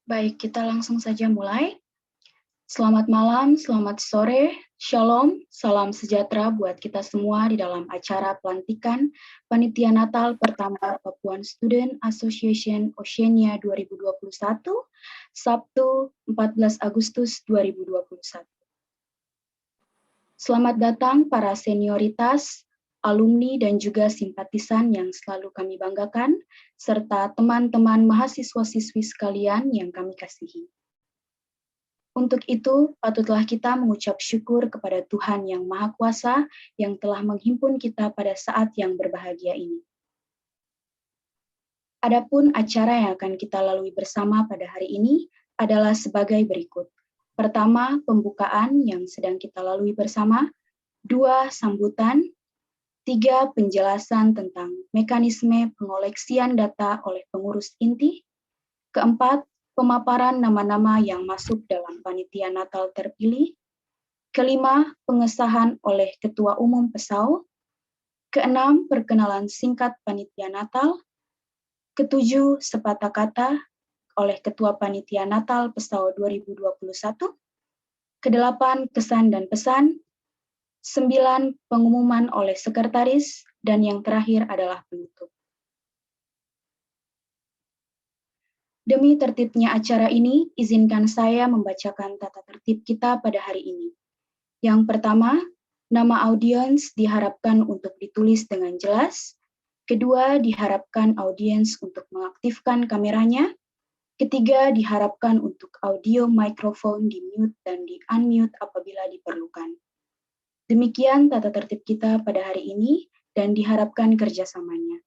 Baik, kita langsung saja mulai. Selamat malam, selamat sore, shalom, salam sejahtera buat kita semua di dalam acara pelantikan Panitia Natal pertama Papuan Student Association Oceania 2021, Sabtu 14 Agustus 2021. Selamat datang para senioritas, alumni dan juga simpatisan yang selalu kami banggakan, serta teman-teman mahasiswa-siswi sekalian yang kami kasihi. Untuk itu, patutlah kita mengucap syukur kepada Tuhan yang Maha Kuasa yang telah menghimpun kita pada saat yang berbahagia ini. Adapun acara yang akan kita lalui bersama pada hari ini adalah sebagai berikut. Pertama, pembukaan yang sedang kita lalui bersama. 2, sambutan. 3, penjelasan tentang mekanisme pengoleksian data oleh pengurus inti. Keempat, pemaparan nama-nama yang masuk dalam panitia Natal terpilih. Kelima, pengesahan oleh Ketua Umum PESAU. Keenam, perkenalan singkat panitia Natal. Ketujuh, sepatah kata oleh Ketua Panitia Natal PESAU 2021. Kedelapan, kesan dan pesan. 9, pengumuman oleh sekretaris. Dan yang terakhir adalah penutup. Demi tertibnya acara ini, izinkan saya membacakan tata tertib kita pada hari ini. Yang pertama, nama audiens diharapkan untuk ditulis dengan jelas. Kedua, diharapkan audiens untuk mengaktifkan kameranya. Ketiga, diharapkan untuk audio mikrofon di-mute dan di-unmute apabila diperlukan. Demikian tata tertib kita pada hari ini dan diharapkan kerjasamanya.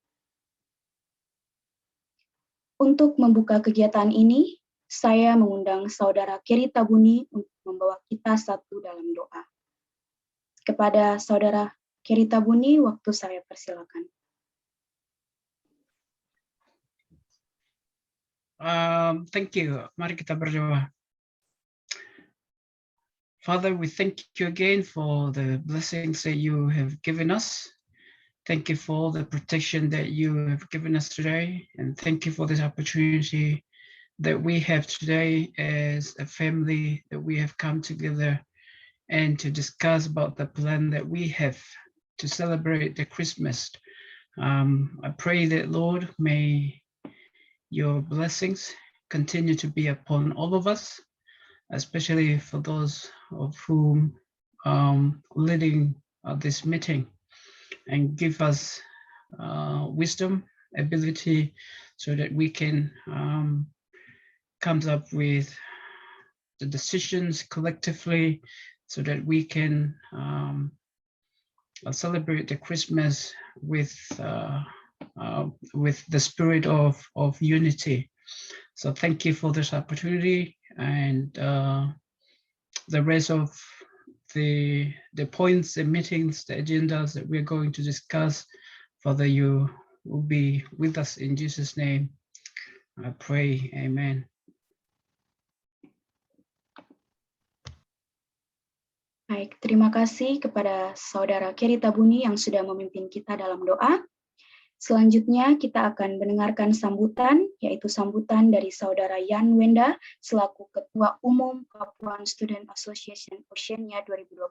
Untuk membuka kegiatan ini, saya mengundang Saudara Kerry Tabuni untuk membawa kita satu dalam doa. Kepada Saudara Kerry Tabuni, waktu saya persilakan. Thank you. Mari kita berdoa. Father, we thank you again for the blessings that you have given us. Thank you for the protection that you have given us today. And thank you for this opportunity that we have today as a family, that we have come together and to discuss about the plan that we have to celebrate the Christmas. I pray that, Lord, may your blessings continue to be upon all of us, especially for those of whom leading this meeting, and give us wisdom, ability, so that we can come up with the decisions collectively, so that we can celebrate the Christmas with the spirit of unity. So thank you for this opportunity, and the rest of the points, the meetings, the agendas that we're going to discuss, Father, you will be with us in Jesus' name. I pray, amen. Baik, terima kasih kepada Saudara Kerry Tabuni yang sudah memimpin kita dalam doa. Selanjutnya kita akan mendengarkan sambutan, yaitu sambutan dari Saudara Yan Wenda selaku Ketua Umum Papuan Student Association Oceania 2021.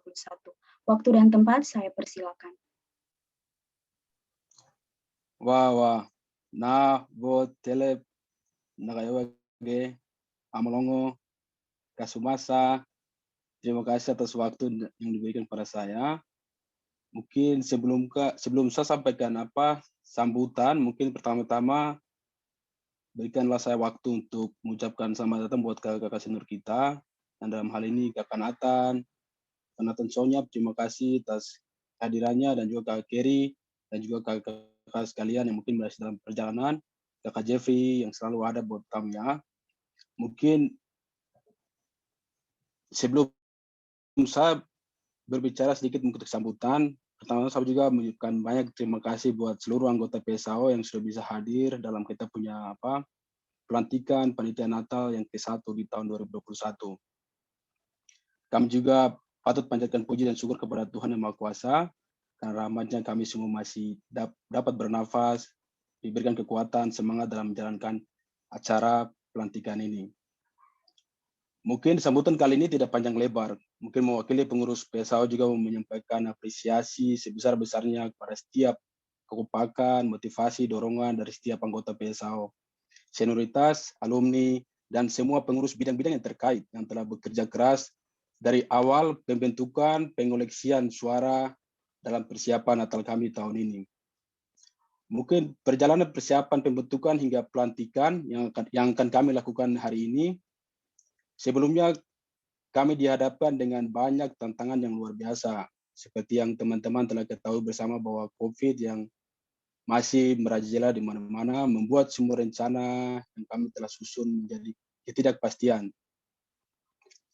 Waktu dan tempat saya persilakan. Wah, nah buat tele nakayawage amalongo kasumasa. Terima kasih atas waktu yang diberikan pada saya. Mungkin sebelum saya sampaikan sambutan, mungkin pertama-tama berikanlah saya waktu untuk mengucapkan selamat datang buat kakak-kakak senior kita, dan dalam hal ini kakak Nathan Sonyap, terima kasih atas kehadirannya, dan juga kakak Kerry, dan juga kakak sekalian yang mungkin berada dalam perjalanan, kakak Jeffrey yang selalu ada buat kami ya. Mungkin sebelum saya berbicara sedikit mungkin sambutan, pertama saya juga mengucapkan banyak terima kasih buat seluruh anggota PSAO yang sudah bisa hadir dalam kita punya pelantikan panitia Natal yang ke-1 di tahun 2021. Kami juga patut panjatkan puji dan syukur kepada Tuhan Yang Maha Kuasa, karena rahmat-Nya kami semua masih dapat bernafas, diberikan kekuatan, semangat dalam menjalankan acara pelantikan ini. Mungkin sambutan kali ini tidak panjang lebar. Mungkin mewakili pengurus PSAO juga mau menyampaikan apresiasi sebesar-besarnya kepada setiap kekompakan, motivasi, dorongan dari setiap anggota PSAO, senioritas, alumni, dan semua pengurus bidang-bidang yang terkait yang telah bekerja keras dari awal pembentukan pengoleksian suara dalam persiapan Natal kami tahun ini. Mungkin perjalanan persiapan pembentukan hingga pelantikan yang akan kami lakukan hari ini. Sebelumnya kami dihadapkan dengan banyak tantangan yang luar biasa. Seperti yang teman-teman telah ketahui bersama bahwa COVID yang masih merajalela di mana-mana membuat semua rencana yang kami telah susun menjadi ketidakpastian.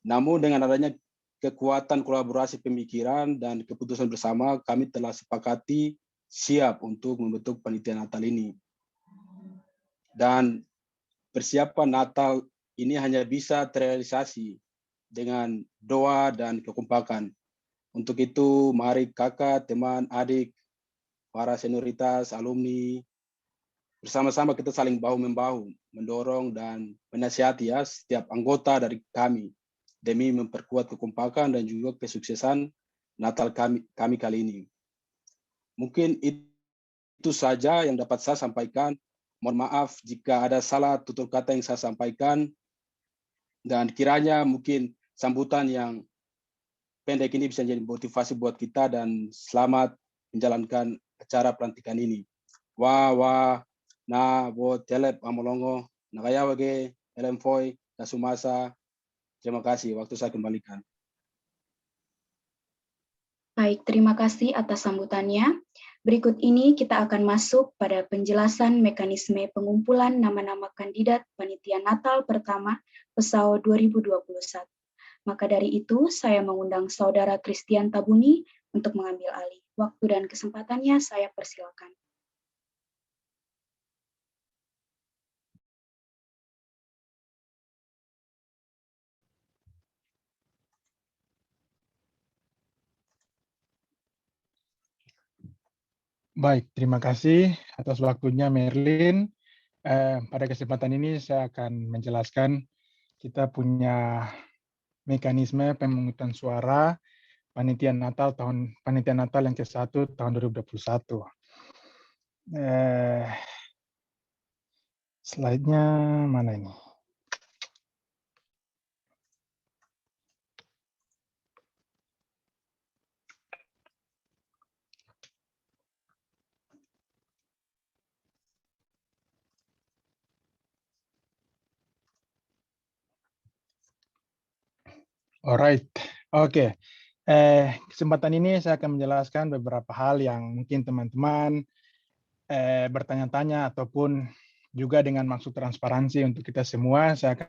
Namun dengan adanya kekuatan kolaborasi pemikiran dan keputusan bersama, kami telah sepakati siap untuk membentuk panitia Natal ini. Dan persiapan Natal ini hanya bisa terrealisasi dengan doa dan kekompakan. Untuk itu, mari kakak, teman, adik, para senioritas, alumni, bersama-sama kita saling bahu-membahu, mendorong dan menasihati ya setiap anggota dari kami demi memperkuat kekompakan dan juga kesuksesan Natal kami kali ini. Mungkin itu saja yang dapat saya sampaikan. Mohon maaf jika ada salah tutur kata yang saya sampaikan, dan kiranya mungkin sambutan yang pendek ini bisa jadi motivasi buat kita, dan selamat menjalankan acara pelantikan ini. Wa na bo telep amolongo nakayawage elemfoy kasumasa. Terima kasih, waktu saya kembalikan. Baik, terima kasih atas sambutannya. Berikut ini kita akan masuk pada penjelasan mekanisme pengumpulan nama-nama kandidat Panitia Natal pertama PSAO 2021. Maka dari itu, saya mengundang Saudara Christian Tabuni untuk mengambil alih. Waktu dan kesempatannya saya persilakan. Baik, terima kasih atas waktunya Merlin. Pada kesempatan ini saya akan menjelaskan kita punya mekanisme pemungutan suara Panitia Natal yang ke-1 tahun 2021. Slide-nya mana ini? Alright, oke. Kesempatan ini saya akan menjelaskan beberapa hal yang mungkin teman-teman bertanya-tanya ataupun juga dengan maksud transparansi untuk kita semua. Saya akan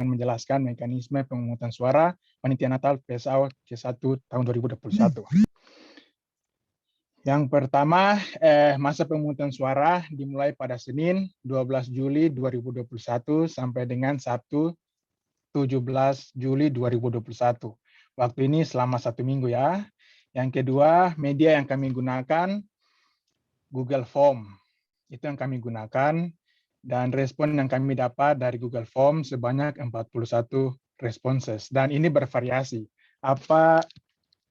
menjelaskan mekanisme pemungutan suara Panitia Natal PSAO ke-1 tahun 2021. Yang pertama, masa pemungutan suara dimulai pada Senin 12 Juli 2021 sampai dengan Sabtu 17 Juli 2021. Waktu ini selama 1 minggu ya. Yang kedua, media yang kami gunakan Google Form. Itu yang kami gunakan, dan respon yang kami dapat dari Google Form sebanyak 41 responses. Dan ini bervariasi. Apa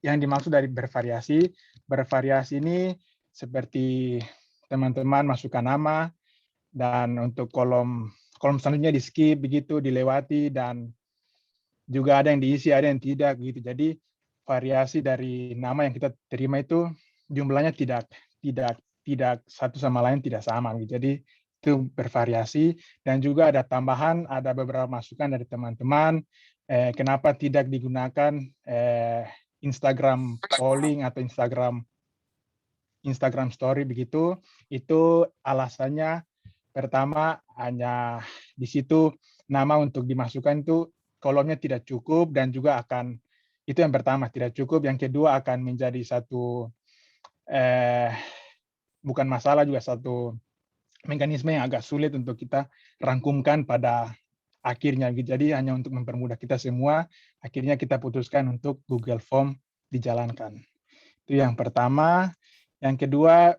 yang dimaksud dari bervariasi? Bervariasi ini seperti teman-teman masukkan nama, dan untuk kolom selanjutnya di skip begitu, dilewati, dan juga ada yang diisi, ada yang tidak gitu. Jadi variasi dari nama yang kita terima itu jumlahnya tidak satu sama lain, tidak sama gitu. Jadi itu bervariasi, dan juga ada tambahan, ada beberapa masukan dari teman-teman kenapa tidak digunakan Instagram polling atau Instagram story begitu. Itu alasannya pertama, hanya di situ nama untuk dimasukkan itu kolomnya tidak cukup, dan juga akan, itu yang pertama, tidak cukup. Yang kedua akan menjadi satu bukan masalah, juga satu mekanisme yang agak sulit untuk kita rangkumkan pada akhirnya. Jadi hanya untuk mempermudah kita semua, akhirnya kita putuskan untuk Google Form dijalankan. Itu yang pertama. Yang kedua,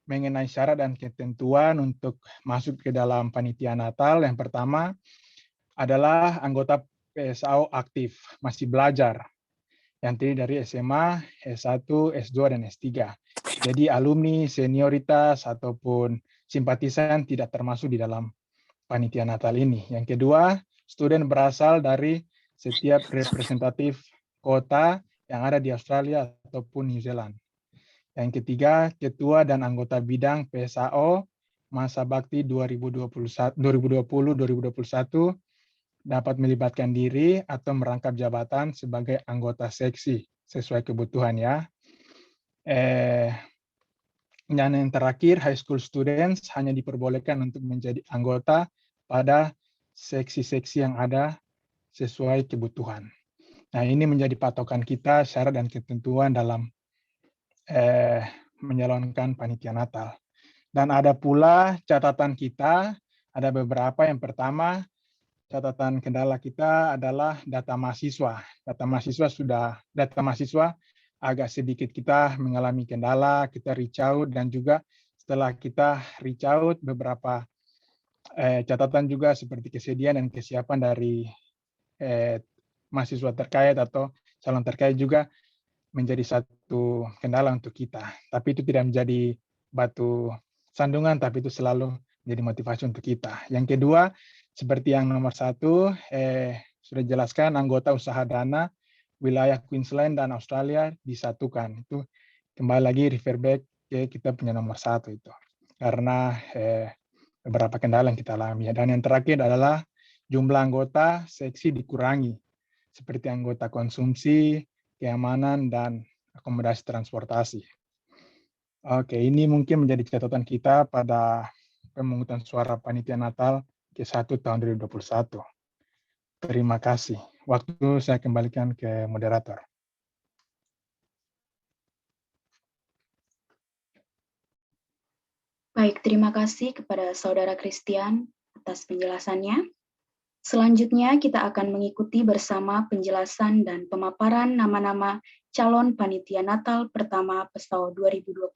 mengenai syarat dan ketentuan untuk masuk ke dalam Panitia Natal. Yang pertama, adalah anggota PSAO aktif, masih belajar, yang terdiri dari SMA, S1, S2, dan S3. Jadi alumni, senioritas, ataupun simpatisan tidak termasuk di dalam panitia Natal ini. Yang kedua, student berasal dari setiap representatif kota yang ada di Australia ataupun New Zealand. Yang ketiga, ketua dan anggota bidang PSAO masa bakti 2020-2021 dapat melibatkan diri atau merangkap jabatan sebagai anggota seksi sesuai kebutuhan ya. Dan yang terakhir, high school students hanya diperbolehkan untuk menjadi anggota pada seksi-seksi yang ada sesuai kebutuhan. Nah, ini menjadi patokan kita, syarat dan ketentuan dalam menyalonkan panitia Natal. Dan ada pula catatan kita, ada beberapa. Yang pertama, catatan kendala kita adalah data mahasiswa. Data mahasiswa agak sedikit kita mengalami kendala, kita reach out, dan juga setelah kita reach out, beberapa catatan juga seperti kesediaan dan kesiapan dari mahasiswa terkait atau calon terkait juga menjadi satu kendala untuk kita. Tapi itu tidak menjadi batu sandungan, tapi itu selalu menjadi motivasi untuk kita. Yang kedua, seperti yang nomor 1, sudah jelaskan anggota usaha dana wilayah Queensland dan Australia disatukan. Itu kembali lagi refer back ke kita punya nomor 1 itu. Karena beberapa kendala yang kita alami. Dan yang terakhir adalah jumlah anggota seksi dikurangi. Seperti anggota konsumsi, keamanan, dan akomodasi transportasi. Oke, ini mungkin menjadi catatan kita pada pemungutan suara panitia Natal ke-1 tahun 2021. Terima kasih. Waktu saya kembalikan ke moderator. Baik, terima kasih kepada Saudara Christian atas penjelasannya. Selanjutnya kita akan mengikuti bersama penjelasan dan pemaparan nama-nama calon panitia Natal pertama PESAO 2021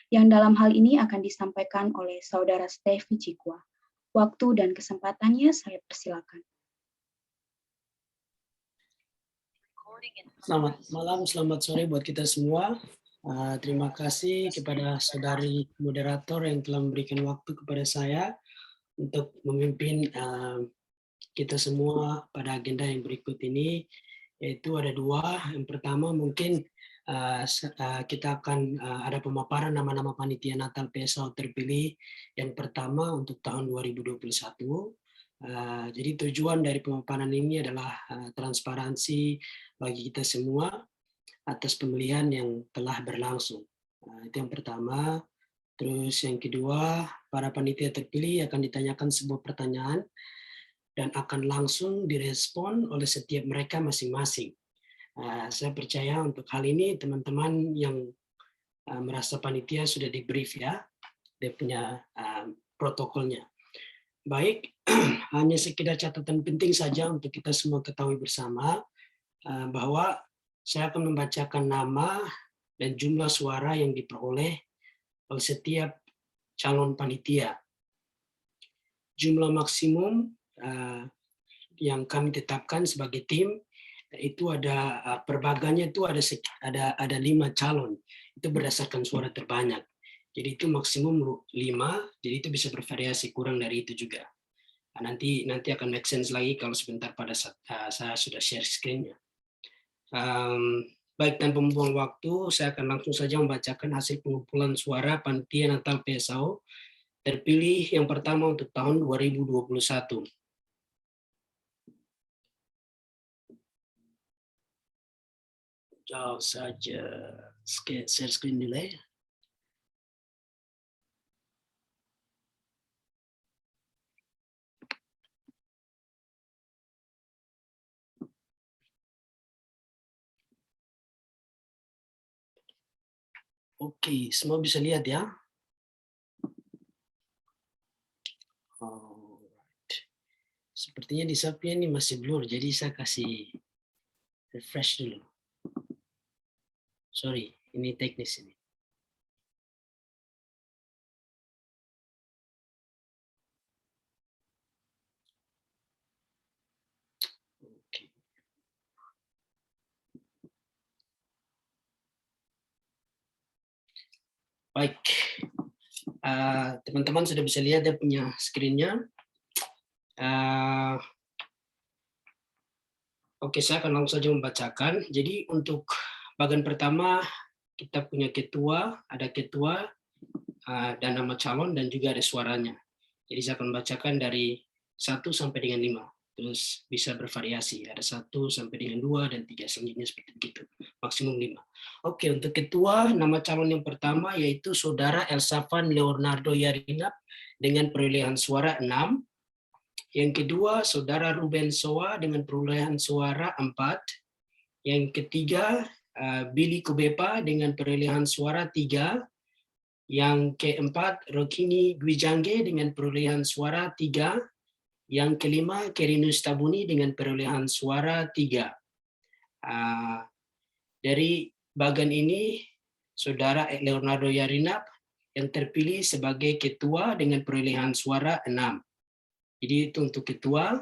yang dalam hal ini akan disampaikan oleh Saudara Steffi Cikwa. Waktu dan kesempatannya saya persilakan. Selamat malam, selamat sore buat kita semua. Terima kasih kepada saudari moderator yang telah memberikan waktu kepada saya untuk memimpin kita semua pada agenda yang berikut ini, yaitu ada 2. Yang pertama mungkin kita akan ada pemaparan nama-nama panitia Natal PSAO terpilih yang pertama untuk tahun 2021. Jadi tujuan dari pemaparan ini adalah transparansi bagi kita semua atas pemilihan yang telah berlangsung. Itu yang pertama. Terus yang kedua, para panitia terpilih akan ditanyakan sebuah pertanyaan dan akan langsung direspon oleh setiap mereka masing-masing. Saya percaya untuk hal ini teman-teman yang merasa panitia sudah di brief ya, dia punya protokolnya. Baik, hanya sekedar catatan penting saja untuk kita semua ketahui bersama bahwa saya akan membacakan nama dan jumlah suara yang diperoleh oleh setiap calon panitia. Jumlah maksimum yang kami tetapkan sebagai tim itu ada perbaganya itu ada 5 calon. Itu berdasarkan suara terbanyak. Jadi itu maksimum 5, jadi itu bisa bervariasi kurang dari itu juga. Nanti akan make sense lagi kalau sebentar pada saat saya sudah share screen-nya. Baik, tanpa membuang waktu, saya akan langsung saja membacakan hasil pengumpulan suara panitia Natal PSAO terpilih yang pertama untuk tahun 2021. Jauh saja share screen dulu ya. Oke, semua bisa lihat ya. Alright. Sepertinya di Sapia ini masih blur, jadi saya kasih refresh dulu. Sorry, ini teknis ini. Baik, teman-teman sudah bisa lihat dia punya screen-nya. Oke, saya akan langsung saja membacakan. Jadi untuk bagian pertama kita punya ketua, ada ketua dan nama calon dan juga ada suaranya. Jadi saya akan membacakan dari 1 sampai dengan 5. Terus bisa bervariasi, ada 1 sampai dengan 2 dan 3, selanjutnya seperti itu, maksimum 5. Oke, untuk ketua, nama calon yang pertama yaitu Saudara Elsafan Leonardo Yarinap dengan perolehan suara 6. Yang kedua, Saudara Ruben Soa dengan perolehan suara 4. Yang ketiga, Billy Kubepa dengan perolehan suara 3. Yang keempat, Rokini Gwijangge dengan perolehan suara 3. Yang kelima, Kerinus Tabuni dengan perolehan suara 3. Dari bagian ini, Saudara Leonardo Yarinap yang terpilih sebagai ketua dengan perolehan suara 6. Jadi itu untuk ketua.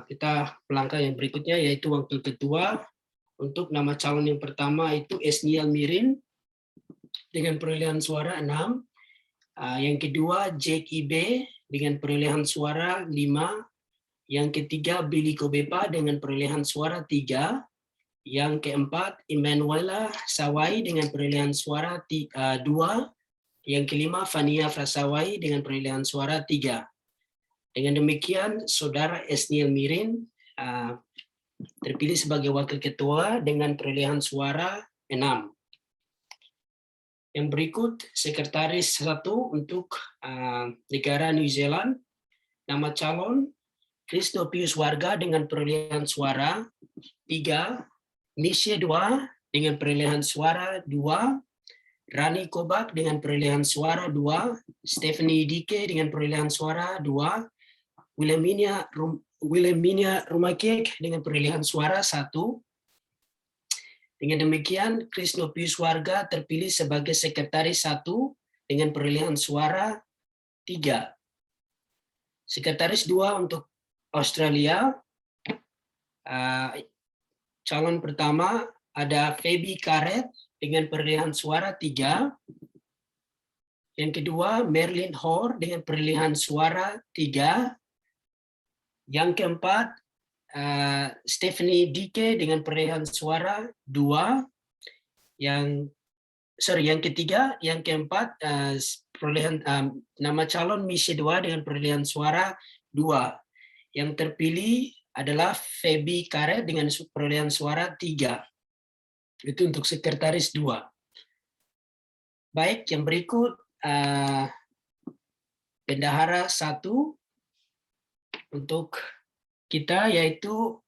Kita melangkah yang berikutnya yaitu wakil ketua. Untuk nama calon yang pertama itu Esniel Mirin dengan perolehan suara 6. Yang kedua Jake Ibe dengan perolehan suara 5. Yang ketiga Billy Kubepa dengan perolehan suara 3. Yang keempat Emmanuela Sawai dengan perolehan suara 2. Yang kelima Fania Frasawai dengan perolehan suara 3. Dengan demikian, Saudara Esniel Mirin terpilih sebagai wakil ketua dengan perolehan suara 6. Yang berikut, Sekretaris 1 untuk negara New Zealand. Nama calon, Christo Pius Warga dengan perolehan suara 3. Misha 2 dengan perolehan suara 2. Rani Kobak dengan perolehan suara 2. Stephanie Dike dengan perolehan suara 2. Wilhelmina Rumakek dengan perolehan suara 1. Dengan demikian, Krisno Pius Warga terpilih sebagai Sekretaris 1 dengan perolehan suara 3. Sekretaris 2 untuk Australia. Calon pertama ada Feby Karet dengan perolehan suara 3. Yang kedua, Merlin Hor dengan perolehan suara 3. Yang keempat, Stephanie Dike dengan perolehan suara 2. Yang ketiga, yang keempat, perolehan nama calon Misha 2 dengan perolehan suara 2. Yang terpilih adalah Feby Karet dengan perolehan suara 3. Itu untuk Sekretaris 2. Baik, yang berikut Bendahara 1 untuk kita, yaitu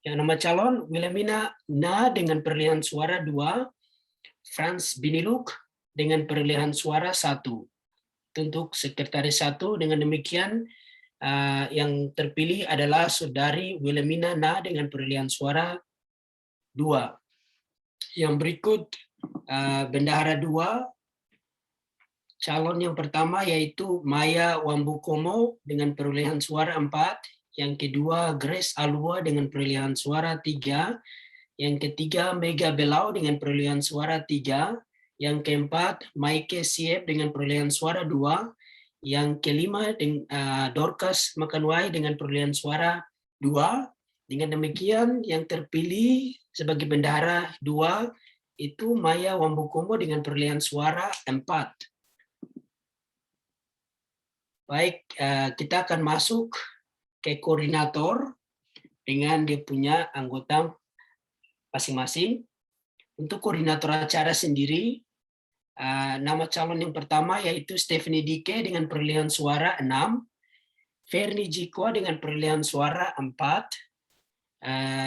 yang nama calon Wilhelmina Na dengan perolehan suara 2, Franz Biniluk dengan perolehan suara 1. Untuk Sekretaris 1, dengan demikian yang terpilih adalah Saudari Wilhelmina Na dengan perolehan suara 2. Yang berikut Bendahara 2, calon yang pertama yaitu Maya Wambukomo dengan perolehan suara 4. Yang kedua Grace Alua dengan perolehan suara 3. Yang ketiga Mega Belau dengan perolehan suara 3. Yang keempat Maike Siep dengan perolehan suara 2. Yang kelima Dorcas Makanwai dengan perolehan suara 2. Dengan demikian yang terpilih sebagai Bendahara 2 itu Maya Wambukomo dengan perolehan suara 4. Baik, kita akan masuk ke koordinator dengan dia punya anggota masing-masing. Untuk koordinator acara sendiri, nama calon yang pertama yaitu Stephanie Dike dengan perolehan suara 6. Fernie Jiko dengan perolehan suara 4.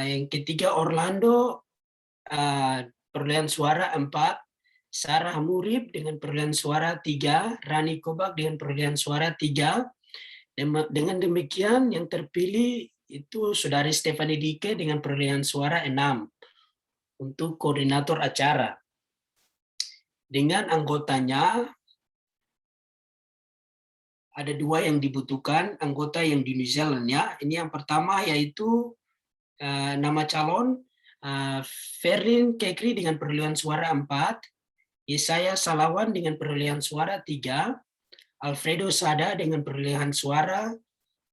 Yang ketiga Orlando perolehan suara 4. Sarah Murib dengan perolehan suara 3, Rani Kobak dengan perolehan suara 3. Dengan demikian yang terpilih itu Saudari Stephanie Dike dengan perolehan suara 6 untuk koordinator acara. Dengan anggotanya ada 2 yang dibutuhkan, anggota yang di New Zealand ya. Ini yang pertama yaitu nama calon Ferlin Kekri dengan perolehan suara 4. Yesaya Salawan dengan perolehan suara 3, Alfredo Sada dengan perolehan suara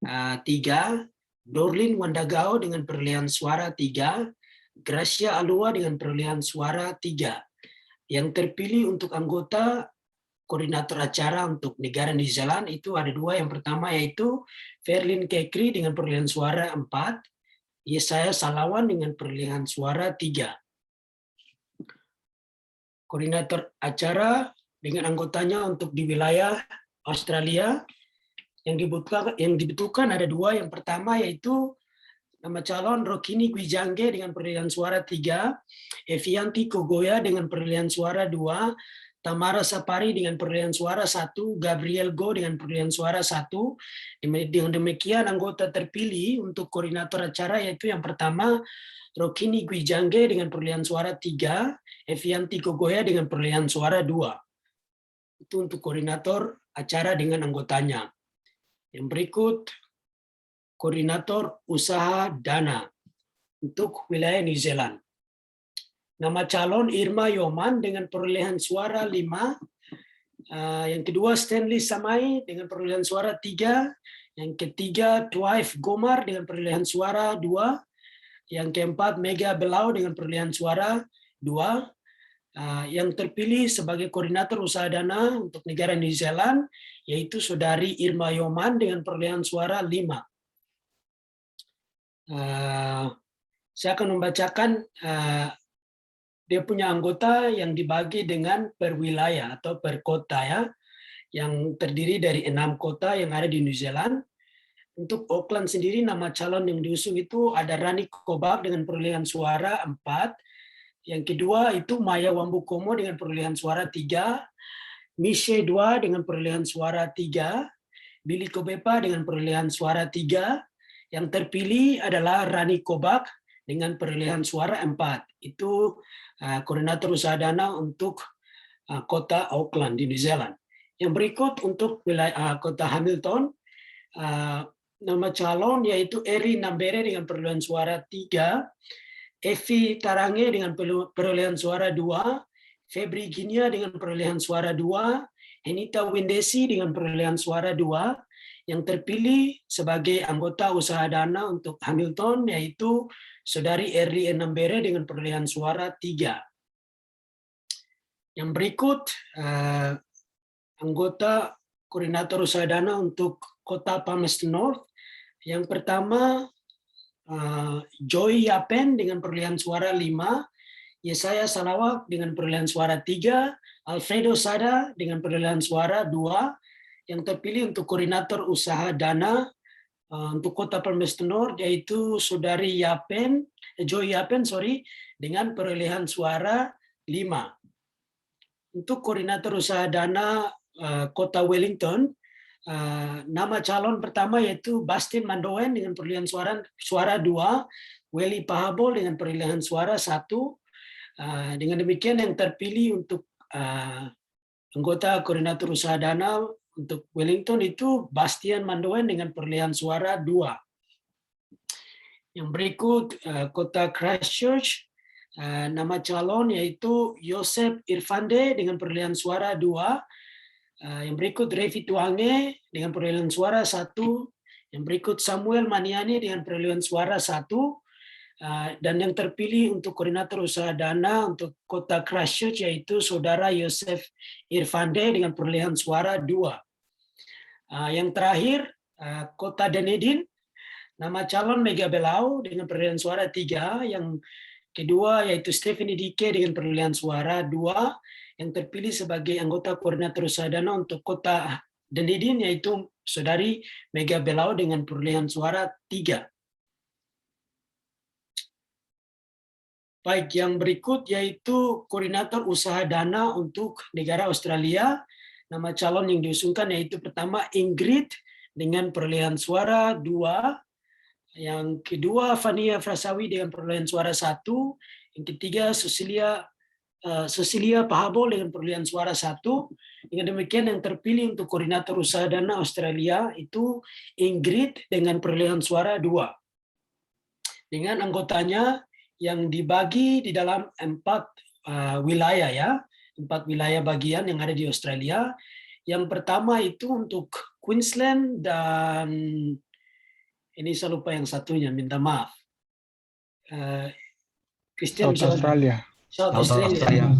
3, Dorlin Wandagao dengan perolehan suara 3, Gracia Alua dengan perolehan suara 3. Yang terpilih untuk anggota koordinator acara untuk negara New Zealand itu ada 2. Yang pertama yaitu Ferlin Kekri dengan perolehan suara 4, Yesaya Salawan dengan perolehan suara 3. Koordinator acara dengan anggotanya untuk di wilayah Australia yang dibutuhkan ada 2. Yang pertama yaitu nama calon Rokini Gwijangge dengan perolehan suara 3, Evianti Kogoya dengan perolehan suara 2, Tamara Sapari dengan perolehan suara 1, Gabriel Go dengan perolehan suara 1. Dengan demikian anggota terpilih untuk koordinator acara yaitu yang pertama Rokini Gwijangge dengan perolehan suara 3, Evianti Kogoya dengan perolehan suara 2. Itu untuk koordinator acara dengan anggotanya. Yang berikut koordinator usaha dana untuk wilayah New Zealand. Nama calon Irma Yoman dengan perolehan suara 5. Yang kedua Stanley Samai dengan perolehan suara 3. Yang ketiga Twaif Gomar dengan perolehan suara 2. Yang keempat Mega Belau dengan perolehan suara 2. Yang terpilih sebagai koordinator usaha dana untuk negara New Zealand yaitu saudari Irma Yoman dengan perolehan suara 5. Saya akan membacakan dia punya anggota yang dibagi dengan per wilayah atau per kota ya, yang terdiri dari 6 kota yang ada di New Zealand. Untuk Auckland sendiri nama calon yang diusung itu ada Rani Kobak dengan perolehan suara 4. Yang kedua itu Maya Wambukomo dengan perolehan suara 3, Mishe 2 dengan perolehan suara 3, Billy Kobepa dengan perolehan suara 3. Yang terpilih adalah Rani Kobak dengan perolehan suara 4. Itu koordinator usaha dana untuk kota Auckland di New Zealand. Yang berikut untuk wilayah kota Hamilton, nama calon yaitu Eri Nambere dengan perolehan suara 3, Evi Tarange dengan perolehan suara 2, Febri Ginia dengan perolehan suara 2, Henita Windesi dengan perolehan suara 2. Yang terpilih sebagai anggota usaha dana untuk Hamilton yaitu saudari Eri Nambere dengan perolehan suara 3. Yang berikut anggota koordinator usaha dana untuk kota Palmerston North. Yang pertama Joy Yapen dengan perolehan suara 5, Yesaya Salawak dengan perolehan suara 3, Alfredo Sada dengan perolehan suara 2. Yang terpilih untuk koordinator usaha dana untuk kota Palmerston North yaitu saudari Joy Yapen dengan perolehan suara 5. Untuk koordinator usaha dana kota Wellington, nama calon pertama yaitu Bastin Mandoen dengan perolehan suara 2, Welly Pahabol dengan perolehan suara 1. Dengan demikian yang terpilih untuk anggota koordinator usaha dana untuk Wellington itu Bastian Mandoen dengan perolehan suara 2. Yang berikut kota Christchurch, nama calon yaitu Yosep Irfande dengan perolehan suara 2. Yang berikut Revi Tuange dengan perolehan suara 1. Yang berikut Samuel Maniani dengan perolehan suara 1. Dan yang terpilih untuk koordinator usaha dana untuk kota Christchurch yaitu saudara Yosef Irfande dengan perolehan suara 2. Yang terakhir kota Dunedin, nama calon Mega Belau dengan perolehan suara 3. Yang kedua yaitu Stephanie Dike dengan perolehan suara 2. Yang terpilih sebagai anggota koordinator usaha dana untuk kota Dunedin yaitu saudari Mega Belau dengan perolehan suara 3. Baik, yang berikut yaitu koordinator usaha dana untuk negara Australia. Nama calon yang diusungkan yaitu pertama Ingrid dengan perolehan suara 2. Yang kedua Fania Frasawi dengan perolehan suara 1. Yang ketiga Cecilia Pahabol dengan perolehan suara 1. Dengan demikian yang terpilih untuk koordinator usaha dana Australia itu Ingrid dengan perolehan suara 2. Dengan anggotanya yang dibagi di dalam 4 wilayah ya. 4 wilayah bagian yang ada di Australia. Yang pertama itu untuk Queensland dan ini saya lupa yang satunya, minta maaf. Christian South Australia. South Australia.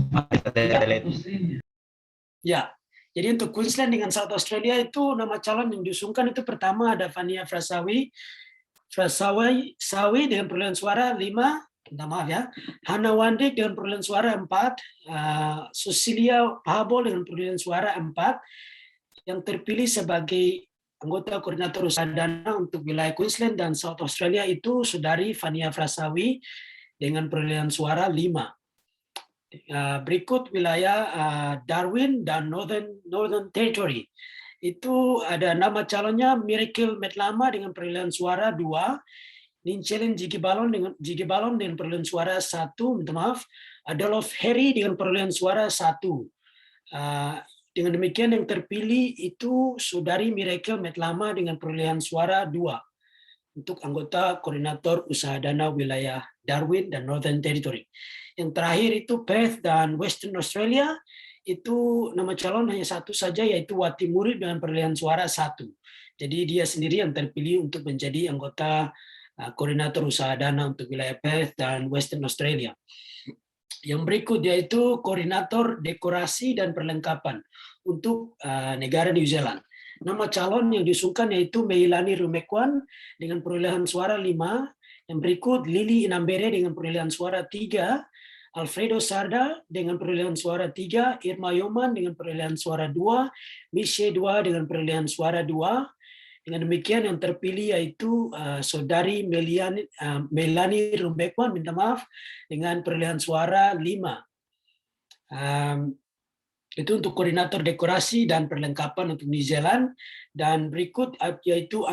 Ya, jadi untuk Queensland dengan South Australia itu nama calon yang diusungkan itu pertama ada Fania Frasawi dengan perolehan suara 5, minta maaf ya. Hannah Wandik dengan perolehan suara 4, Susilia Pahabo dengan perolehan suara 4, yang terpilih sebagai anggota koordinator usaha dana untuk wilayah Queensland dan South Australia itu Saudari Fania Frasawi dengan perolehan suara 5. Berikut wilayah Darwin dan Northern Territory. Itu ada nama calonnya Miracle Metlama dengan perolehan suara 2, Ninchelen Jigi Balon dengan perolehan suara 1, minta maaf, Adolf Harry dengan perolehan suara 1. Dengan demikian yang terpilih itu Saudari Miracle Metlama dengan perolehan suara 2 untuk anggota koordinator usaha dana wilayah Darwin dan Northern Territory. Yang terakhir itu Perth dan Western Australia, itu nama calon hanya satu saja yaitu Wati Murid dengan perolehan suara 1. Jadi dia sendiri yang terpilih untuk menjadi anggota koordinator usaha dana untuk wilayah Perth dan Western Australia. Yang berikut yaitu koordinator dekorasi dan perlengkapan untuk negara New Zealand. Nama calon yang diusungkan yaitu Meilani Rumekwan dengan perolehan suara 5. Yang berikut Lili Inambere dengan perolehan suara 3, Alfredo Sarda dengan perolehan suara 3, Irma Yoman dengan perolehan suara 2, Mishe 2 dengan perolehan suara 2. Dengan demikian yang terpilih yaitu Saudari Meilani Rumekwan, minta maaf, dengan perolehan suara 5. Itu untuk koordinator dekorasi dan perlengkapan untuk New Zealand. Dan berikut yaitu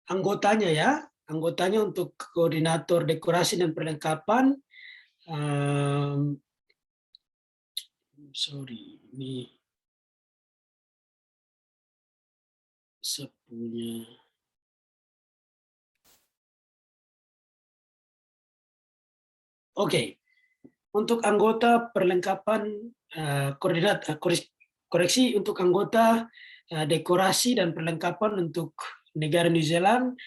anggotanya ya. Anggotanya untuk koordinator dekorasi dan perlengkapan. Sorry, ini sepunya. Oke. Untuk anggota perlengkapan koreksi untuk anggota dekorasi dan perlengkapan untuk negara New Zealand,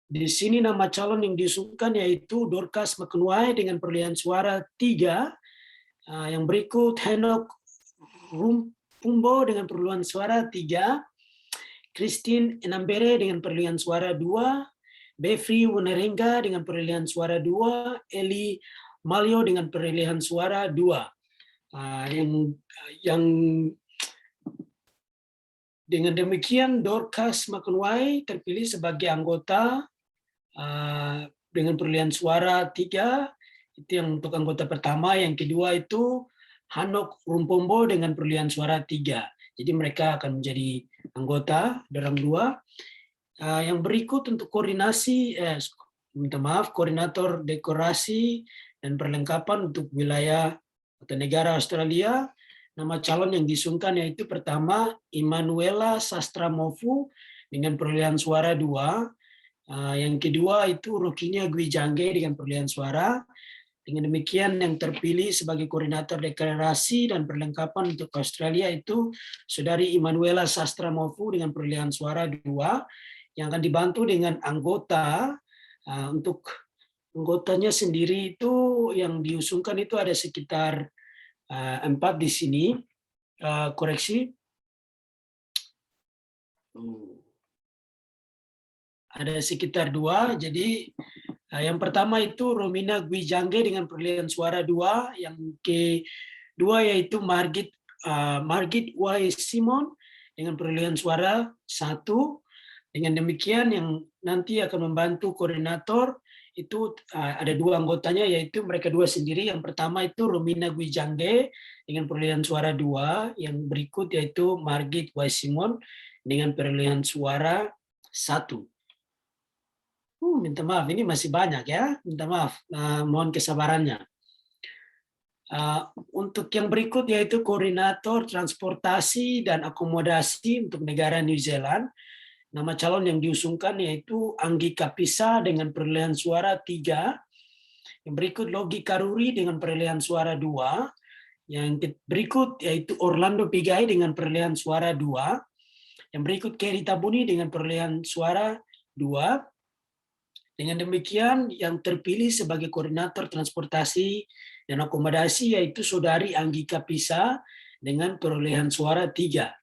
di sini nama calon yang diusungkan yaitu Dorcas McNway dengan perolehan suara 3. Yang berikut Henok Rumpumbo dengan perolehan suara 3, Christine Enambere dengan perolehan suara 2, Befri Wunerengga dengan perolehan suara 2, Eli Malio dengan perolehan suara 2. Yang dengan demikian Dorcas McNway terpilih sebagai anggota dengan perolehan suara 3. Itu yang untuk anggota pertama. Yang kedua itu Hanok Rumpombo dengan perolehan suara 3. Jadi mereka akan menjadi anggota dalam 2. Yang berikut untuk koordinator dekorasi dan perlengkapan untuk wilayah atau negara Australia. Nama calon yang diusungkan yaitu pertama Immanuela Sastramofu dengan perolehan suara 2. Yang kedua itu Rukinia Gwijangge dengan perolehan suara. Dengan demikian yang terpilih sebagai koordinator deklarasi dan perlengkapan untuk Australia itu Saudari Immanuela Sastramofu dengan perolehan suara 2. Yang akan dibantu dengan anggota. Untuk anggotanya sendiri itu yang diusungkan itu ada sekitar 4 di sini. Koreksi. Ada sekitar 2. Jadi yang pertama itu Romina Gwijangge dengan perolehan suara 2. Yang kedua yaitu Margit Y. Simon dengan perolehan suara 1. Dengan demikian yang nanti akan membantu koordinator itu ada 2 anggotanya yaitu mereka 2 sendiri. Yang pertama itu Romina Gwijangge dengan perolehan suara 2. Yang berikut yaitu Margit Y. Simon dengan perolehan suara 1. Minta maaf, ini masih banyak ya. Minta maaf, mohon kesabarannya. Untuk yang berikut yaitu koordinator transportasi dan akomodasi untuk negara New Zealand. Nama calon yang diusungkan yaitu Anggi Kapisa dengan perolehan suara 3. Yang berikut Logi Karuri dengan perolehan suara 2. Yang berikut yaitu Orlando Pigai dengan perolehan suara 2. Yang berikut Kerry Tabuni dengan perolehan suara 2. Dengan demikian yang terpilih sebagai koordinator transportasi dan akomodasi yaitu Saudari Anggika Pisa dengan perolehan suara 3.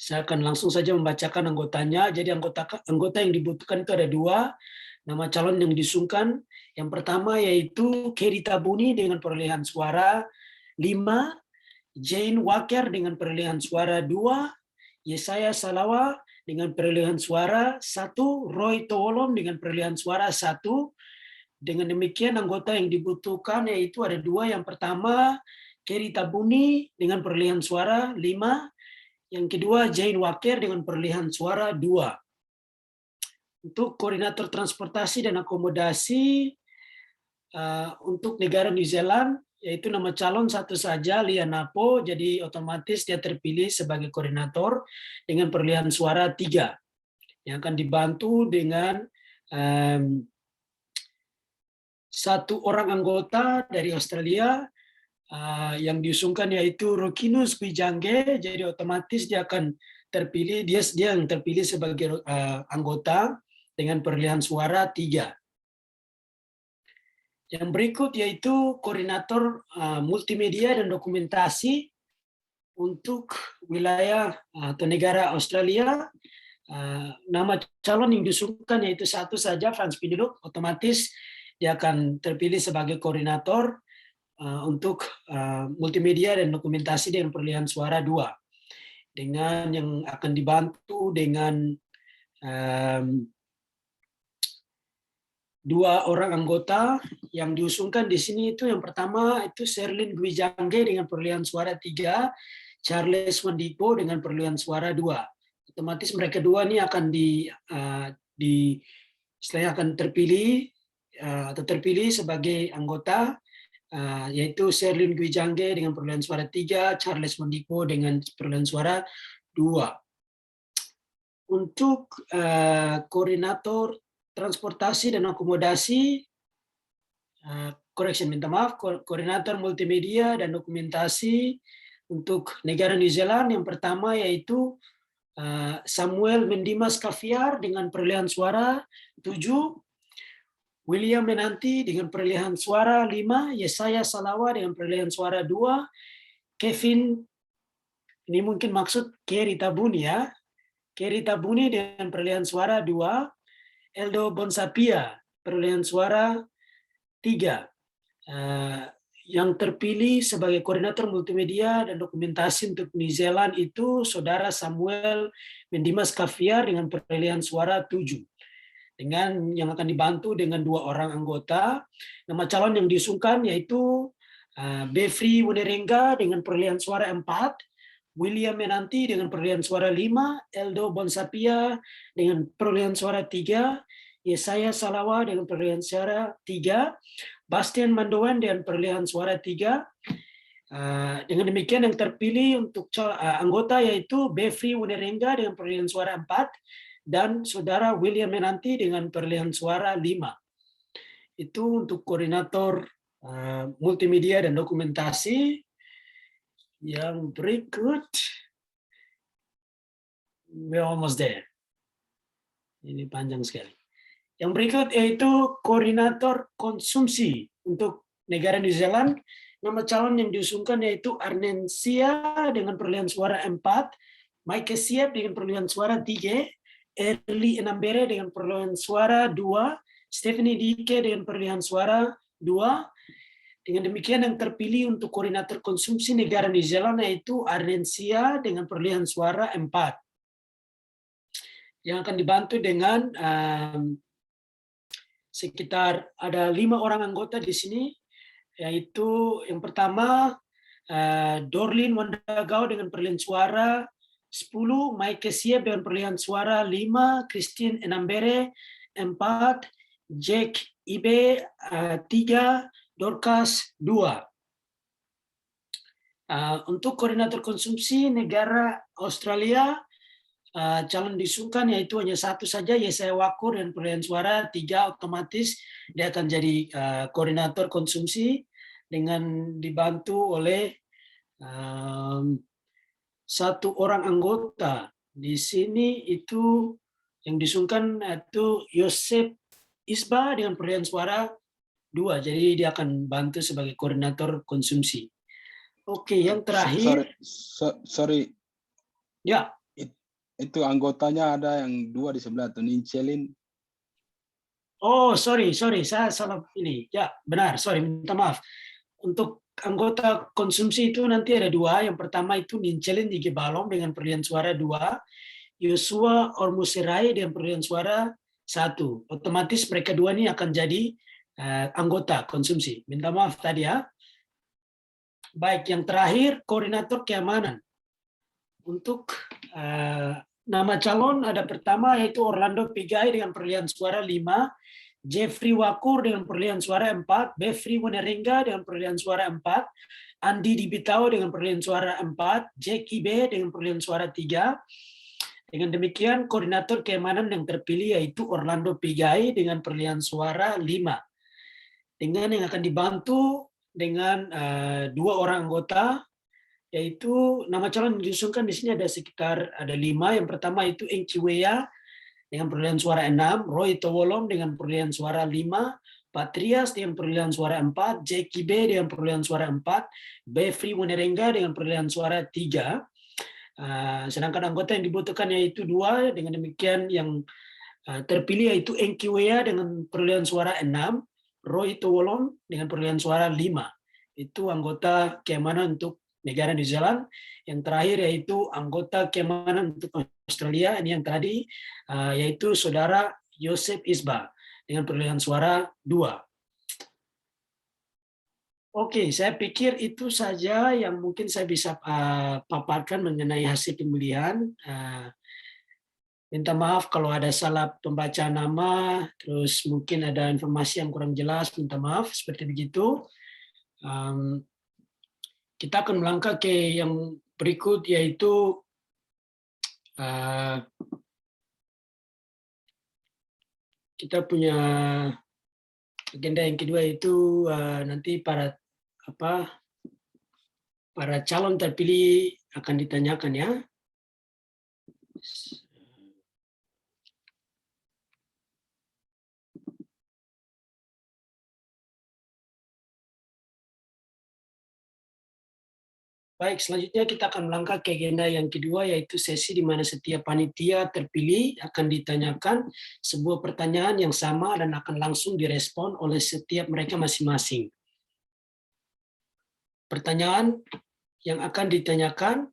Saya akan langsung saja membacakan anggotanya. Jadi anggota yang dibutuhkan itu ada 2 nama calon yang diusungkan. Yang pertama yaitu Kerry Tabuni dengan perolehan suara 5, Jane Walker dengan perolehan suara 2, Yesaya Salawa dengan perolehan suara 1, Roy Towolom dengan perolehan suara 1. Dengan demikian anggota yang dibutuhkan yaitu ada 2. Yang pertama Kerry Tabuni dengan perolehan suara 5, yang kedua Jane Walker dengan perolehan suara 2. Untuk koordinator transportasi dan akomodasi untuk negara New Zealand yaitu nama calon satu saja, Lia Napo, jadi otomatis dia terpilih sebagai koordinator dengan perolehan suara 3 yang akan dibantu dengan 1 orang anggota dari Australia yang diusungkan yaitu Rokinus Kwijangge, jadi otomatis dia akan terpilih, dia yang terpilih sebagai anggota dengan perolehan suara 3. Yang berikut yaitu koordinator multimedia dan dokumentasi untuk wilayah atau negara Australia. Nama calon yang diusungkan yaitu satu saja, Frans Pinduluk, otomatis dia akan terpilih sebagai koordinator untuk multimedia dan dokumentasi dengan perolehan suara 2. Dengan yang akan dibantu dengan 2 orang anggota yang diusungkan di sini itu yang pertama itu Sherlyn Kwijangge dengan perolehan suara 3, Charles Wandipo dengan perolehan suara 2. Otomatis mereka 2 ini akan istilahnya akan terpilih atau terpilih sebagai anggota yaitu Sherlyn Kwijangge dengan perolehan suara 3, Charles Wandipo dengan perolehan suara 2. Untuk koordinator transportasi dan akomodasi, koordinator multimedia dan dokumentasi untuk negara New Zealand yang pertama yaitu Samuel Mendimas Kaviar dengan perolehan suara 7, William Menanti dengan perolehan suara 5, Yesaya Salawa dengan perolehan suara 2, Kevin, ini mungkin maksud Kerry Tabuni ya, Kerry Tabuni dengan perolehan suara 2, Eldo Bonsapia perolehan suara 3. Yang terpilih sebagai koordinator multimedia dan dokumentasi untuk New Zealand itu Saudara Samuel Mendimas Kaviar dengan perolehan suara 7. Dengan yang akan dibantu dengan 2 orang anggota. Nama calon yang diusungkan yaitu Befri Wunerengga dengan perolehan suara 4, William Menanti dengan perolehan suara 5, Eldo Bonsapia dengan perolehan suara 3, Yesaya Salawa dengan perolehan suara 3, Bastian Mandoan dengan perolehan suara 3. Dengan demikian yang terpilih untuk anggota yaitu Befri Wunerengga dengan perolehan suara 4 dan Saudara William Menanti dengan perolehan suara 5. Itu untuk koordinator multimedia dan dokumentasi. Yang berikut, we're almost there. Ini panjang sekali. Yang berikut yaitu koordinator konsumsi untuk negara New Zealand. Nama calon yang diusungkan yaitu Arnencia dengan perolehan suara 4, Mike Siap dengan perolehan suara 3, Erli Enambere dengan perolehan suara 2, Stephanie Dike dengan perolehan suara 2. Dengan demikian yang terpilih untuk koordinator konsumsi negara New Zealand yaitu Arnencia dengan perolehan suara 4. Yang akan dibantu dengan sekitar ada 5 orang anggota di sini, yaitu yang pertama Dorlin Wandagao dengan perolehan suara 10, Mike Siep dengan perolehan suara 5, Christine Enambere 4, Jack Ibe 3, Dorcas 2. Untuk koordinator konsumsi negara Australia calon disungkan yaitu hanya satu saja, Yesaya Wakur dan perolehan suara 3, otomatis dia akan jadi koordinator konsumsi dengan dibantu oleh satu orang anggota. Di sini itu yang disungkan itu Yosef Isba dengan perolehan suara 2, jadi dia akan bantu sebagai koordinator konsumsi. Oke, yang terakhir. Sorry. Ya. Itu anggotanya ada yang 2 di sebelah tuh, Nincelin. Oh, sorry, saya salah ini. Ya, benar, sorry, minta maaf. Untuk anggota konsumsi itu nanti ada 2. Yang pertama itu Nincelin di Gebalong dengan perolehan suara 2. Yosua Ormuserai dengan perolehan suara 1. Otomatis mereka 2 ini akan jadi anggota konsumsi. Minta maaf tadi ya. Baik, yang terakhir koordinator keamanan. Untuk nama calon ada pertama yaitu Orlando Pigai dengan perolehan suara 5, Jeffrey Wakur dengan perolehan suara 4, Befri Wenerengga dengan perolehan suara 4, Andi Dibitao dengan perolehan suara 4, Jackie B dengan perolehan suara 3. Dengan demikian koordinator keamanan yang terpilih yaitu Orlando Pigai dengan perolehan suara 5. Dengan yang akan dibantu dengan 2 orang anggota, yaitu nama calon yang diusungkan di sini ada sekitar 5. Yang pertama itu Engki Wea dengan perolehan suara 6, Roy Towolom dengan perolehan suara 5, Patrias dengan perolehan suara 4, Jackie B dengan perolehan suara 4, Befri Wenerengga dengan perolehan suara 3. Sedangkan anggota yang dibutuhkan yaitu 2. Dengan demikian yang terpilih yaitu Engki Wea dengan perolehan suara 6, Roy Towolom dengan perolehan suara 5. Itu anggota keamanan untuk negara New Zealand. Yang terakhir yaitu anggota keamanan untuk Australia, ini yang tadi, yaitu saudara Yosef Isba dengan perolehan suara 2. Oke, saya pikir itu saja yang mungkin saya bisa paparkan mengenai hasil pemilihan. Minta maaf kalau ada salah pembacaan nama, terus mungkin ada informasi yang kurang jelas, minta maaf, seperti begitu. Kita akan melangkah ke yang berikut, yaitu kita punya agenda yang kedua, yaitu nanti para calon terpilih akan ditanyakan ya. Baik, selanjutnya kita akan melangkah ke agenda yang kedua, yaitu sesi di mana setiap panitia terpilih akan ditanyakan sebuah pertanyaan yang sama dan akan langsung direspon oleh setiap mereka masing-masing. Pertanyaan yang akan ditanyakan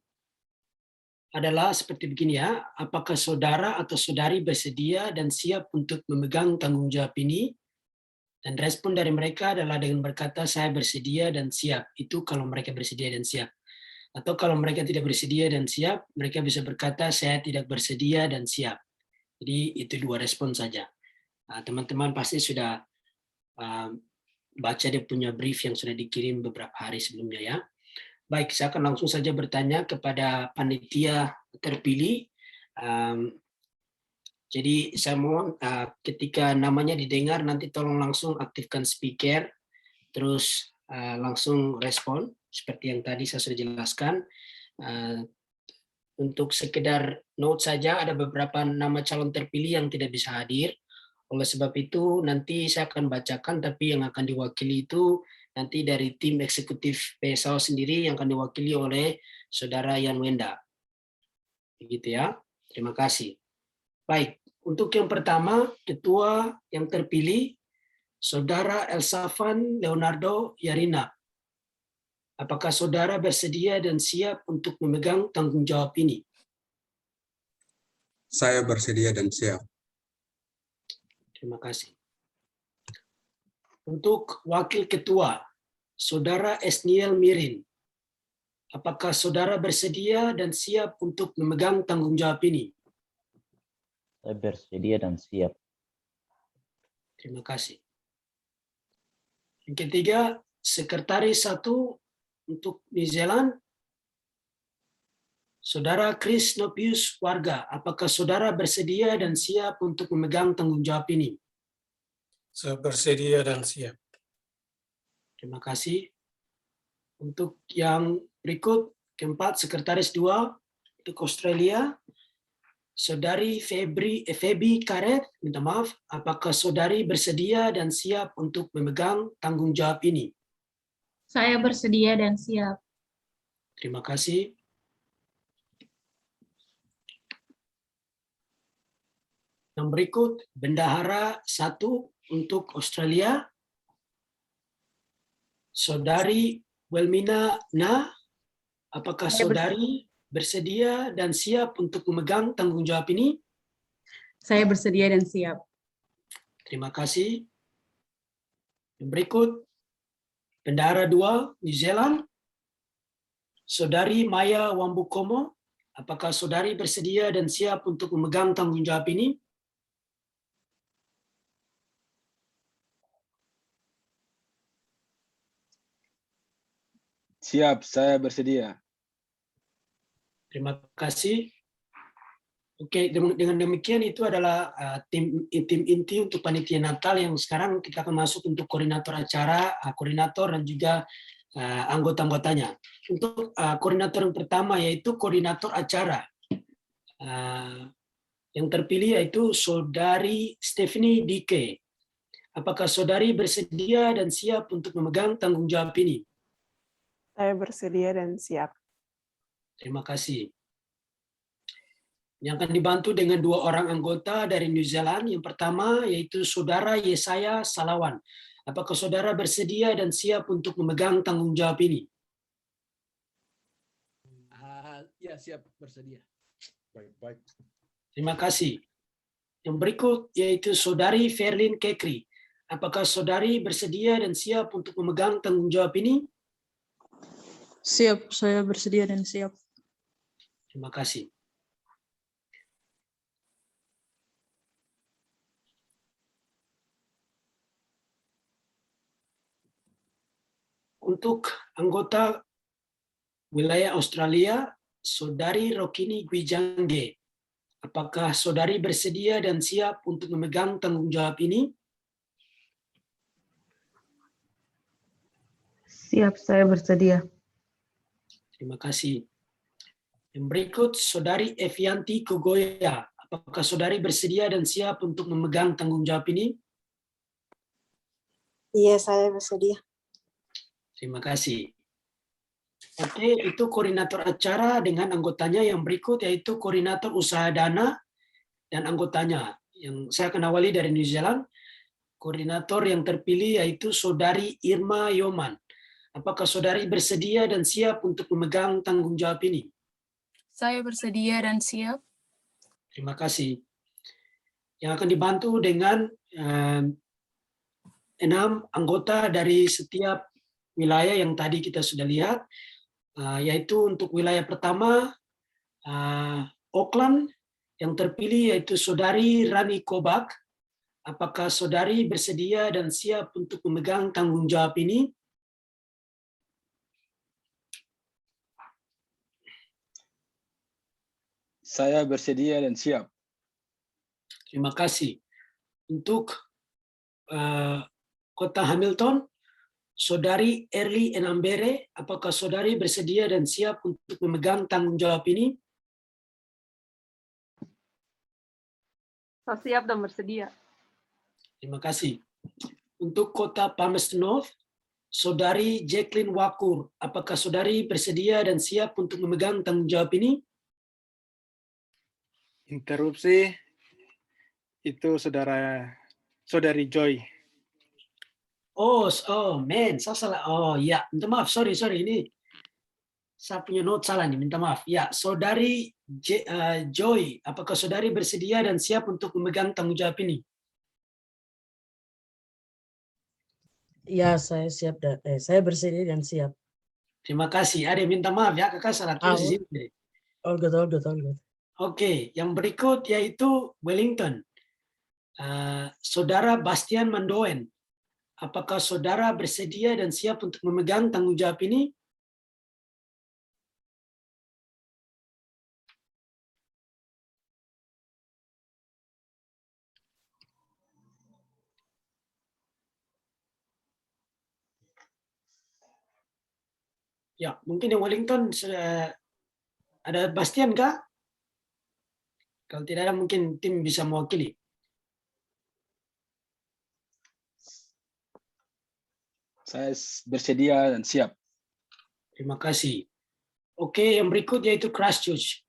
adalah seperti begini ya, apakah saudara atau saudari bersedia dan siap untuk memegang tanggung jawab ini? Dan respon dari mereka adalah dengan berkata, saya bersedia dan siap. Itu kalau mereka bersedia dan siap. Atau kalau mereka tidak bersedia dan siap, mereka bisa berkata, saya tidak bersedia dan siap. Jadi itu 2 respon saja. Teman-teman pasti sudah baca dia punya brief yang sudah dikirim beberapa hari sebelumnya ya. Baik, saya akan langsung saja bertanya kepada panitia terpilih. Jadi saya mohon ketika namanya didengar nanti tolong langsung aktifkan speaker, terus langsung respon seperti yang tadi saya sudah jelaskan. Untuk sekedar note saja, ada beberapa nama calon terpilih yang tidak bisa hadir. Oleh sebab itu nanti saya akan bacakan, tapi yang akan diwakili itu nanti dari tim eksekutif PSAO sendiri yang akan diwakili oleh Saudara Yan Wenda. Begitu ya. Terima kasih. Baik, untuk yang pertama, ketua yang terpilih Saudara Elsafan Leonardo Yarina. Apakah saudara bersedia dan siap untuk memegang tanggung jawab ini? Saya bersedia dan siap. Terima kasih. Untuk wakil ketua, Saudara Esniel Mirin. Apakah saudara bersedia dan siap untuk memegang tanggung jawab ini? Saya bersedia dan siap. Terima kasih. Yang ketiga, Sekretaris 1 untuk New Zealand, Saudara Chris Nopius Warga, apakah saudara bersedia dan siap untuk memegang tanggung jawab ini? Saya bersedia dan siap. Terima kasih. Untuk yang berikut, keempat, Sekretaris 2 untuk Australia, Saudari Feby Karet, minta maaf, apakah saudari bersedia dan siap untuk memegang tanggung jawab ini? Saya bersedia dan siap. Terima kasih. Yang berikut, Bendahara 1 untuk Australia, Saudari Welmina Na, apakah saudari bersedia dan siap untuk memegang tanggung jawab ini? Saya bersedia dan siap. Terima kasih. Yang berikut, Bendahara 2 New Zealand, Saudari Maya Wambukomo, apakah saudari bersedia dan siap untuk memegang tanggung jawab ini? Siap, saya bersedia. Terima kasih. Oke, dengan demikian itu adalah tim inti untuk panitia Natal yang sekarang kita akan masuk untuk koordinator acara, koordinator dan juga anggota-anggotanya. Untuk koordinator yang pertama yaitu koordinator acara. Yang terpilih yaitu Saudari Stephanie Dike. Apakah saudari bersedia dan siap untuk memegang tanggung jawab ini? Saya bersedia dan siap. Terima kasih. Yang akan dibantu dengan 2 orang anggota dari New Zealand. Yang pertama yaitu Saudara Yesaya Salawan. Apakah saudara bersedia dan siap untuk memegang tanggung jawab ini? Ya, siap, bersedia. Baik. Terima kasih. Yang berikut yaitu Saudari Ferlin Kekri. Apakah saudari bersedia dan siap untuk memegang tanggung jawab ini? Siap, saya bersedia dan siap. Terima kasih. Untuk anggota wilayah Australia, Saudari Rokini Gwijangge. Apakah saudari bersedia dan siap untuk memegang tanggung jawab ini? Siap, saya bersedia. Terima kasih. Yang berikut, Saudari Evianti Kugoya. Apakah saudari bersedia dan siap untuk memegang tanggung jawab ini? Iya, saya bersedia. Terima kasih. Oke, itu koordinator acara dengan anggotanya. Yang berikut yaitu koordinator usaha dana dan anggotanya. Yang saya akan awali dari New Zealand. Koordinator yang terpilih yaitu Saudari Irma Yoman. Apakah saudari bersedia dan siap untuk memegang tanggung jawab ini? Saya bersedia dan siap. Terima kasih. Yang akan dibantu dengan 6 anggota dari setiap wilayah yang tadi kita sudah lihat, yaitu untuk wilayah pertama, Auckland, yang terpilih yaitu Saudari Rani Kobak. Apakah saudari bersedia dan siap untuk memegang tanggung jawab ini? Saya bersedia dan siap. Terima kasih. Untuk Kota Hamilton, Saudari Erli Enambere, apakah saudari bersedia dan siap untuk memegang tanggung jawab ini? Saya siap dan bersedia. Terima kasih. Untuk Kota Palmerston North, Saudari Jacqueline Wakur, apakah saudari bersedia dan siap untuk memegang tanggung jawab ini? Interupsi, itu Saudari Joy. Oh, saya salah. Oh, ya, minta maaf. Sorry, ini saya punya note salah nih. Minta maaf. Ya, Saudari Joy, apakah saudari bersedia dan siap untuk memegang tanggung jawab ini? Ya, saya siap dan saya bersedia dan siap. Terima kasih. Ada yang minta maaf ya, kakak salah tulis di sini. All good. Oke, yang berikut yaitu Wellington. Saudara Bastian Mandoen, apakah saudara bersedia dan siap untuk memegang tanggung jawab ini? Ya, mungkin yang Wellington sudah ada Bastian kah? Kalau tidak ada mungkin tim bisa mewakili. Saya bersedia dan siap. Terima kasih. Oke, yang berikut yaitu Christchurch.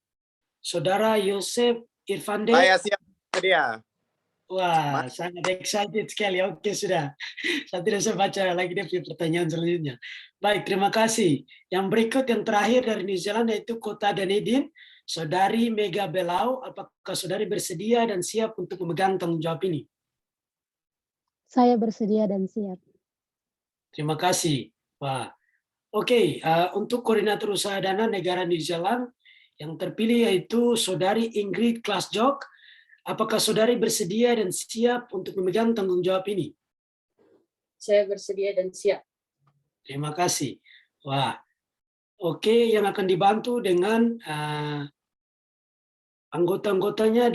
Saudara Yosef Irfande. Saya siap bersedia. Wah, sangat excited sekali. Oke, sudah. Saya tidak bisa baca lagi dia punya pertanyaan selanjutnya. Baik, terima kasih. Yang berikut yang terakhir dari New Zealand yaitu Kota Dunedin. Saudari Mega Belau, apakah saudari bersedia dan siap untuk memegang tanggung jawab ini? Saya bersedia dan siap. Terima kasih. Wah, oke. Untuk koordinator usaha dana negara New Zealand yang terpilih yaitu saudari Ingrid Klasjok. Apakah saudari bersedia dan siap untuk memegang tanggung jawab ini? Saya bersedia dan siap. Terima kasih. Wah, oke. Yang akan dibantu dengan anggota-anggotanya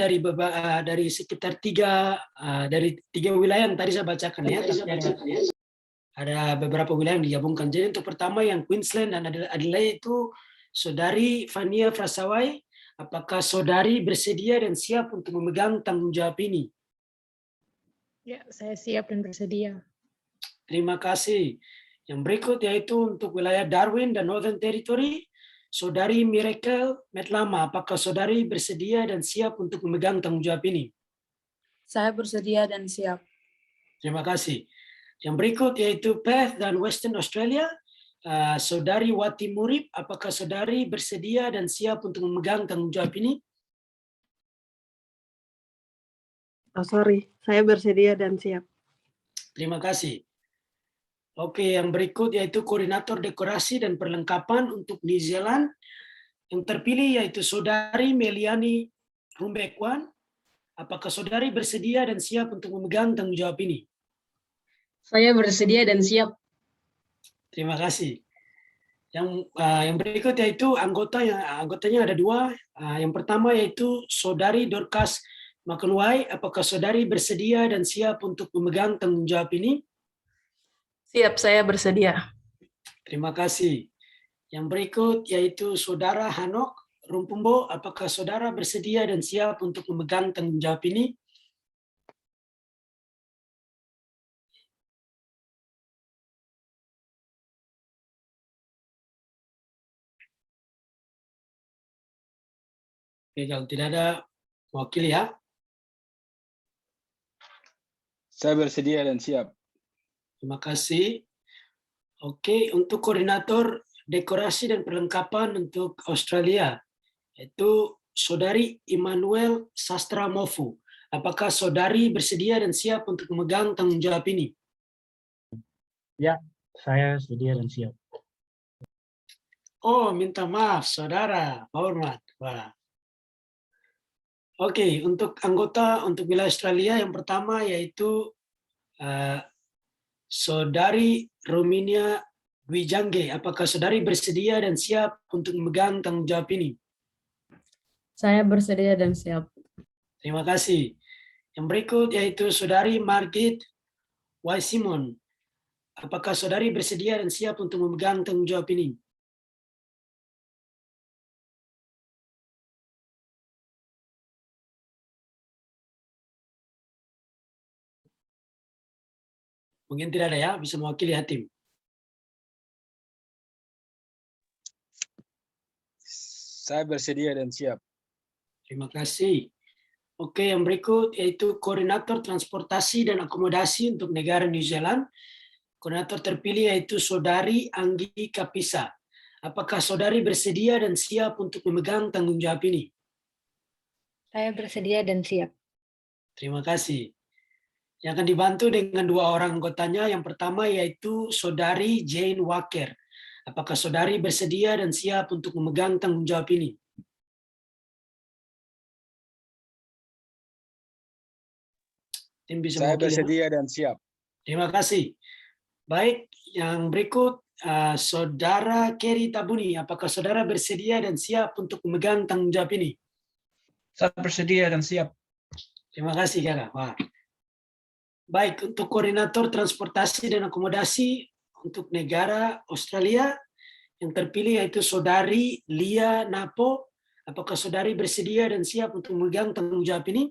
dari sekitar tiga wilayah yang tadi saya bacakan ya. Ada beberapa wilayah yang digabungkan. Jadi untuk pertama yang Queensland dan Adelaide itu saudari Fania Frasawai. Apakah saudari bersedia dan siap untuk memegang tanggung jawab ini? Ya, saya siap dan bersedia. Terima kasih. Yang berikut yaitu untuk wilayah Darwin dan Northern Territory, saudari Miracle Metlama. Apakah saudari bersedia dan siap untuk memegang tanggung jawab ini? Saya bersedia dan siap. Terima kasih. Yang berikut yaitu Perth dan Western Australia. Saudari Wati Murib, apakah saudari bersedia dan siap untuk memegang tanggung jawab ini? Oh, sorry, saya bersedia dan siap. Terima kasih. Oke, yang berikut yaitu koordinator dekorasi dan perlengkapan untuk New Zealand. Yang terpilih yaitu saudari Meliani Rumbekwan. Apakah saudari bersedia dan siap untuk memegang tanggung jawab ini? Saya bersedia dan siap. Terima kasih. Yang berikut yaitu anggotanya ada dua. Yang pertama yaitu saudari Dorcas Makenwai. Apakah saudari bersedia dan siap untuk memegang tanggung jawab ini? Siap, saya bersedia. Terima kasih. Yang berikut yaitu saudara Hanok Rumpumbo. Apakah saudara bersedia dan siap untuk memegang tanggung jawab ini? Oke, kalau tidak ada wakil ya. Saya bersedia dan siap. Terima kasih. Oke, untuk koordinator dekorasi dan perlengkapan untuk Australia, yaitu saudari Immanuel Sastra Mofu. Apakah saudari bersedia dan siap untuk memegang tanggung jawab ini? Ya, saya sedia dan siap. Oh, minta maaf, saudara. Hormat. Wah. Oke, untuk anggota untuk wilayah Australia yang pertama yaitu saudari Rominia Wijangge. Apakah saudari bersedia dan siap untuk memegang tanggung jawab ini? Saya bersedia dan siap. Terima kasih. Yang berikut yaitu saudari Margit Waisimon. Apakah saudari bersedia dan siap untuk memegang tanggung jawab ini? Mungkin tidak ada ya, bisa mewakili hakim. Saya bersedia dan siap. Terima kasih. Oke, yang berikut yaitu koordinator transportasi dan akomodasi untuk negara New Zealand. Koordinator terpilih yaitu saudari Anggi Kapisa. Apakah saudari bersedia dan siap untuk memegang tanggung jawab ini? Saya bersedia dan siap. Terima kasih. Yang akan dibantu dengan dua orang anggotanya. Yang pertama yaitu saudari Jane Walker. Apakah saudari bersedia dan siap untuk memegang tanggung jawab ini? Tim bisa Saya mewakili, bersedia dan siap. Terima kasih. Baik, yang berikut saudara Kerry Tabuni. Apakah saudara bersedia dan siap untuk memegang tanggung jawab ini? Saya bersedia dan siap. Terima kasih, Kakak. Wah. Baik, untuk koordinator transportasi dan akomodasi untuk negara Australia, Yang terpilih yaitu Saudari Lia Napo. Apakah saudari bersedia dan siap untuk memegang tanggung jawab ini?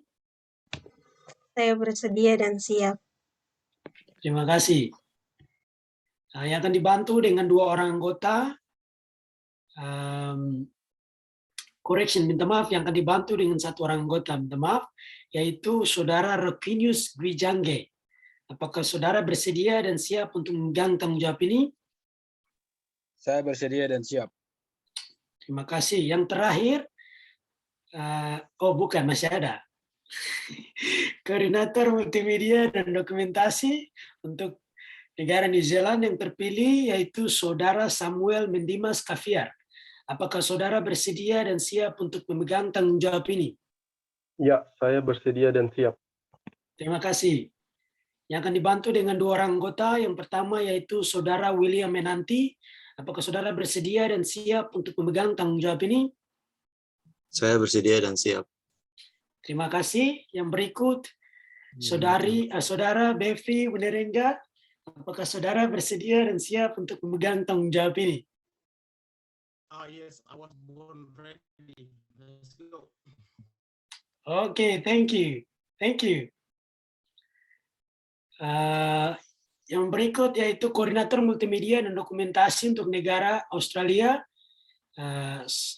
Saya bersedia dan siap. Terima kasih. Yang akan dibantu dengan 2 orang anggota. Correction, minta maaf, yang akan dibantu dengan 1 orang anggota, minta maaf, yaitu Saudara Rokinius Gwijangge. Apakah saudara bersedia dan siap untuk memegang tanggung jawab ini? Saya bersedia dan siap. Terima kasih. Yang terakhir, oh bukan, masih ada. Koordinator Multimedia dan Dokumentasi untuk negara New Zealand yang terpilih yaitu Saudara Samuel Mendimas Kaviar. Apakah saudara bersedia dan siap untuk memegang tanggung jawab ini? Ya, saya bersedia dan siap. Terima kasih. Yang akan dibantu dengan 2 orang anggota. Yang pertama yaitu Saudara William Menanti. Apakah saudara bersedia dan siap untuk memegang tanggung jawab ini? Saya bersedia dan siap. Terima kasih. Yang berikut, Saudara Bevi Winerengga. Apakah saudara bersedia dan siap untuk memegang tanggung jawab ini? Yes, I was born ready. Let's go. Okay, thank you. Thank you. Yang berikut yaitu Koordinator Multimedia dan Dokumentasi untuk negara Australia.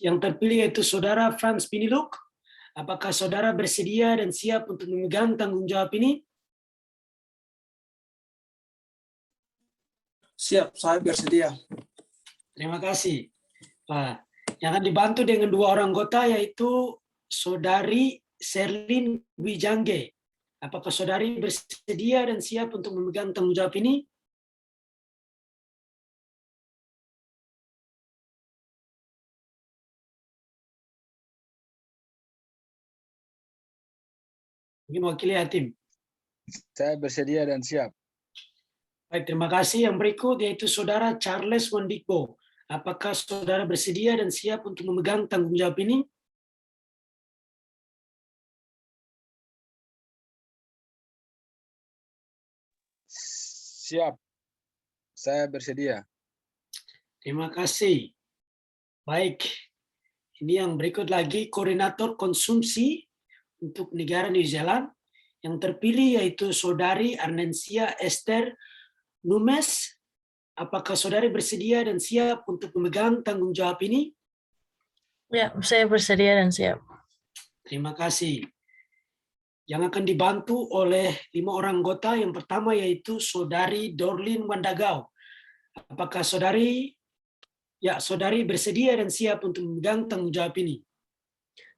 Yang terpilih yaitu Saudara Frans Piniluk. Apakah saudara bersedia dan siap untuk memegang tanggung jawab ini? Siap, saya bersedia. Terima kasih. Yang akan dibantu dengan 2 orang anggota yaitu Saudari Serlin Gwijangge. Apakah saudari bersedia dan siap untuk memegang tanggung jawab ini? Mungkin wakili Hatim. Saya bersedia dan siap. Baik, terima kasih. Yang berikut yaitu Saudara Charles Wandikbo. Apakah saudara bersedia dan siap untuk memegang tanggung jawab ini? Siap. Saya bersedia. Terima kasih. Baik. Ini yang berikut lagi Koordinator Konsumsi untuk negara New Zealand. Yang terpilih yaitu Saudari Arnencia Esther Numes. Apakah saudari bersedia dan siap untuk memegang tanggung jawab ini? Ya, saya bersedia dan siap. Terima kasih. Yang akan dibantu oleh 5 orang anggota. Yang pertama yaitu Saudari Dorlin Wandagau. Apakah saudari bersedia dan siap untuk memegang tanggung jawab ini?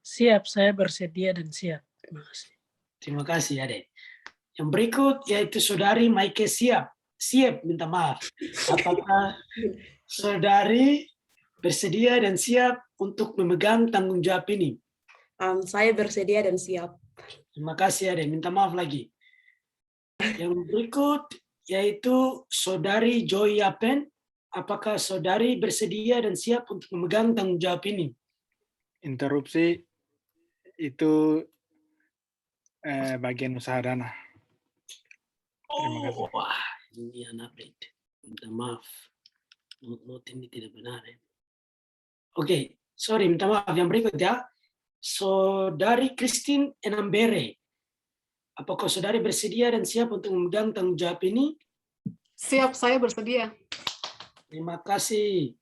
Siap, saya bersedia dan siap. Terima kasih. Terima kasih, Ade. Yang berikut yaitu Saudari Maike Siap, minta maaf. Apakah saudari bersedia dan siap untuk memegang tanggung jawab ini? Saya bersedia dan siap. Terima kasih, Ade. Minta maaf lagi. Yang berikut yaitu Saudari Joy Yapen. Apakah saudari bersedia dan siap untuk memegang tanggung jawab ini? Interupsi itu bagian usaha dana. Terima kasih. Wah, ini update. Minta maaf. Note ini tidak benar. Oke, sorry, minta maaf. Yang berikut ya. Saudari Christine Enambere. Apakah saudari bersedia dan siap untuk memegang tanggung jawab ini? Siap, saya bersedia. Terima kasih.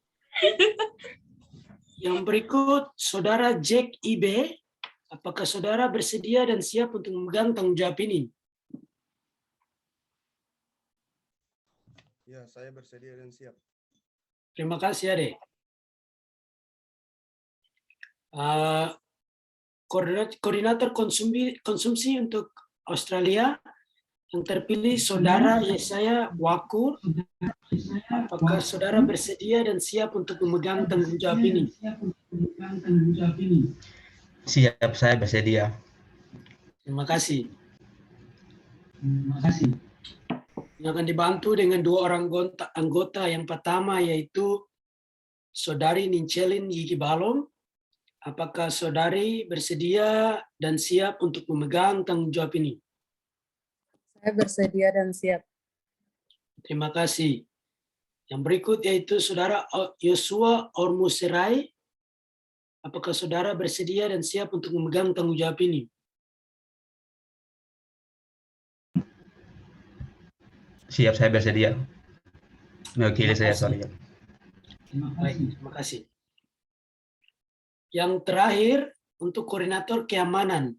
Yang berikut, Saudara Jack Ibe. Apakah saudara bersedia dan siap untuk memegang tanggung jawab ini? Ya, saya bersedia dan siap. Terima kasih, Ade. Koordinator konsumsi untuk Australia yang terpilih Saudara Yesaya Wakur. Apakah saudara bersedia dan siap untuk memegang tanggung jawab ini? Siap, saya bersedia. Terima kasih. Yang akan dibantu dengan 2 orang anggota. Yang pertama yaitu Saudari Ninchelin Yigi Balom. Apakah saudari bersedia dan siap untuk memegang tanggung jawab ini? Saya bersedia dan siap. Terima kasih. Yang berikut yaitu Saudara Yosua Ormuserai. Apakah saudara bersedia dan siap untuk memegang tanggung jawab ini? Siap, saya bersedia. Mewakili saya, sorry. Baik, terima kasih. Yang terakhir untuk koordinator keamanan.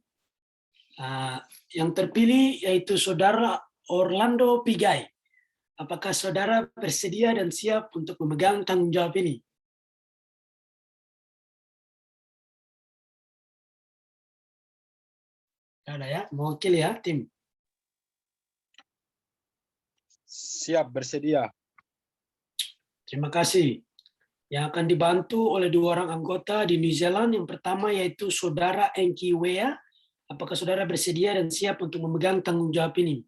Yang terpilih yaitu Saudara Orlando Pigai. Apakah saudara bersedia dan siap untuk memegang tanggung jawab ini? Ada ya, mewakili ya tim. Siap, bersedia. Terima kasih. Yang akan dibantu oleh 2 orang anggota di New Zealand. Yang pertama yaitu Saudara Enki Wea. Apakah saudara bersedia dan siap untuk memegang tanggung jawab ini?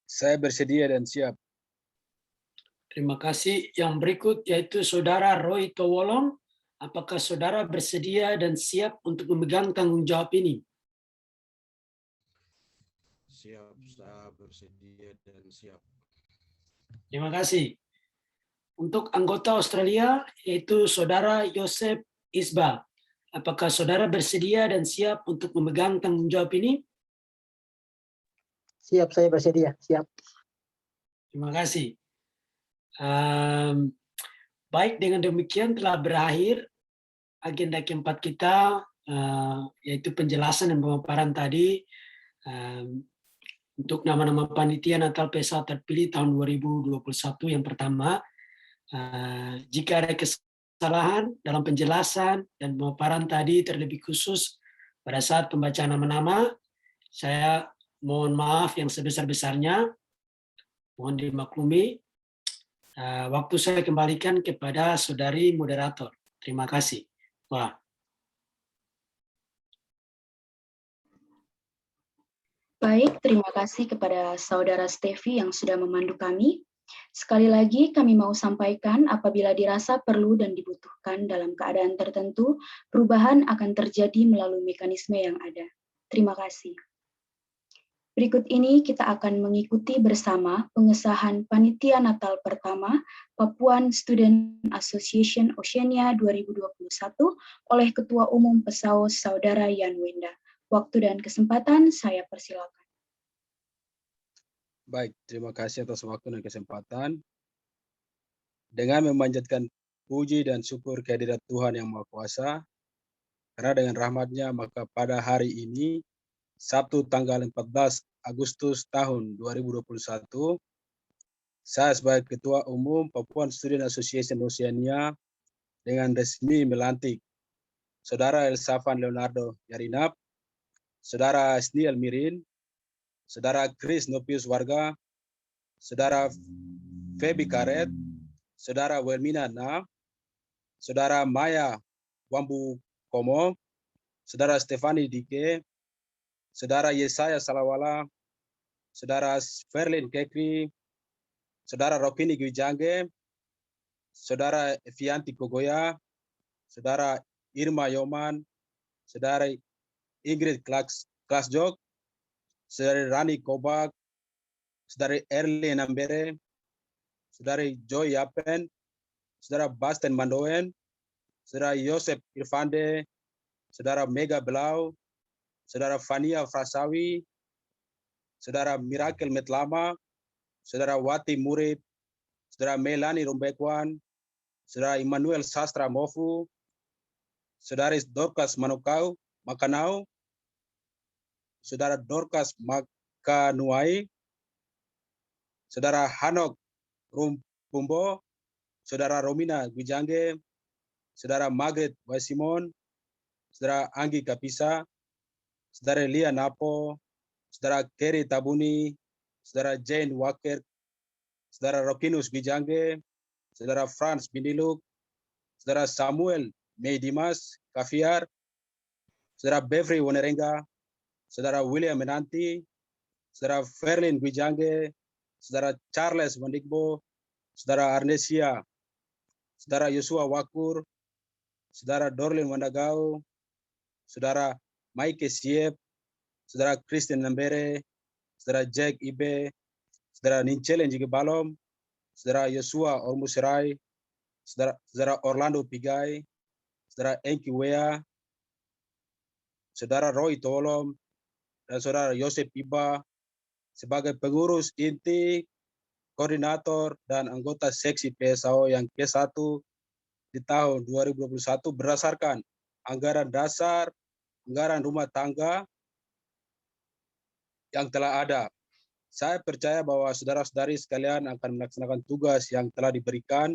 Saya bersedia dan siap. Terima kasih. Yang berikut yaitu Saudara Roy Towolong. Apakah saudara bersedia dan siap untuk memegang tanggung jawab ini? Siap, saya bersedia dan siap. Terima kasih. Untuk anggota Australia yaitu Saudara Yosef Isbal. Apakah saudara bersedia dan siap untuk memegang tanggung jawab ini? Siap, saya bersedia. Siap. Terima kasih. Baik, dengan demikian telah berakhir agenda keempat kita, yaitu penjelasan dan pemaparan tadi untuk nama-nama panitia Natal PSA terpilih tahun 2021 yang pertama. Jika ada kesalahan dalam penjelasan dan pemaparan tadi, terlebih khusus pada saat pembacaan nama-nama, saya mohon maaf yang sebesar-besarnya, mohon dimaklumi. Waktu saya kembalikan kepada saudari moderator. Terima kasih. Wah. Baik, terima kasih kepada saudara Stevi yang sudah memandu kami. Sekali lagi kami mau sampaikan apabila dirasa perlu dan dibutuhkan dalam keadaan tertentu, perubahan akan terjadi melalui mekanisme yang ada. Terima kasih. Berikut ini kita akan mengikuti bersama pengesahan Panitia Natal pertama Papuan Student Association Oceania 2021 oleh Ketua Umum PESAOS Saudara Yan Wenda. Waktu dan kesempatan saya persilakan. Baik, terima kasih atas waktu dan kesempatan. Dengan memanjatkan puji dan syukur kehadirat Tuhan Yang Maha Kuasa, karena dengan rahmat-Nya maka pada hari ini, Sabtu tanggal 14 Agustus tahun 2021, saya sebagai Ketua Umum Papuan Student Association Oceania dengan resmi melantik Saudara Elsafan Leonardo Yarinap, Saudara Sniel Mirin, Saudara Chris Nopius Warga, Saudara Feby Karet, Saudara Welmina Na, Saudara Maya Wambu Komo, Saudara Stefani Dike, Saudara Yesaya Salawala, Saudara Ferlin Kekri, Saudara Rokini Gwijange, Saudara Evianti Kogoya, Saudara Irma Yoman, Saudara Ingrid Klasjok, Saudara Rani Kobak, Saudara Erlin Ambere, Saudara Joy Yapen, Saudara Basten Mandoen, Saudara Yosef Irfande, Saudara Mega Belau, Saudara Fania Frasawi, Saudara Mirakel Metlama, Saudara Wati Murid, Saudara Melani Rumbekwan, Saudara Immanuel Sastra Mofu, Saudara Dorcas Makanau, Saudara Dorcas Makanuai, Saudara Hanok Rumpumbo, Saudara Romina Gwijange, Saudara Margaret Wasimon, Saudara Anggi Kapisa, Saudara Lia Napo, Saudara Kerry Tabuni, Saudara Jane Walker, Saudara Rokinus Gwijange, Saudara Franz Bindiluk, Saudara Samuel Meidimas Kafiar, Saudara Bevri Wonerenga, Saudara William Menanti, Saudara Ferlin Gwijange, Saudara Charles Wandigbo, Saudara Arnesia, Saudara Yosua Wakur, Saudara Dorlin Wandagau, Saudara Mike Siep, Saudara Christian Nambere, Saudara Jack Ibe, Saudara Ninchelen Jigi Balom, Saudara Yosua Ormusirai, Saudara Orlando Pigai, Saudara Enki Wea, Saudara Roy Tolom, dan Saudara Yosef Iba sebagai pengurus inti, koordinator, dan anggota seksi PSAO yang ke-1 di tahun 2021 berdasarkan anggaran dasar, anggaran rumah tangga yang telah ada. Saya percaya bahwa saudara-saudari sekalian akan melaksanakan tugas yang telah diberikan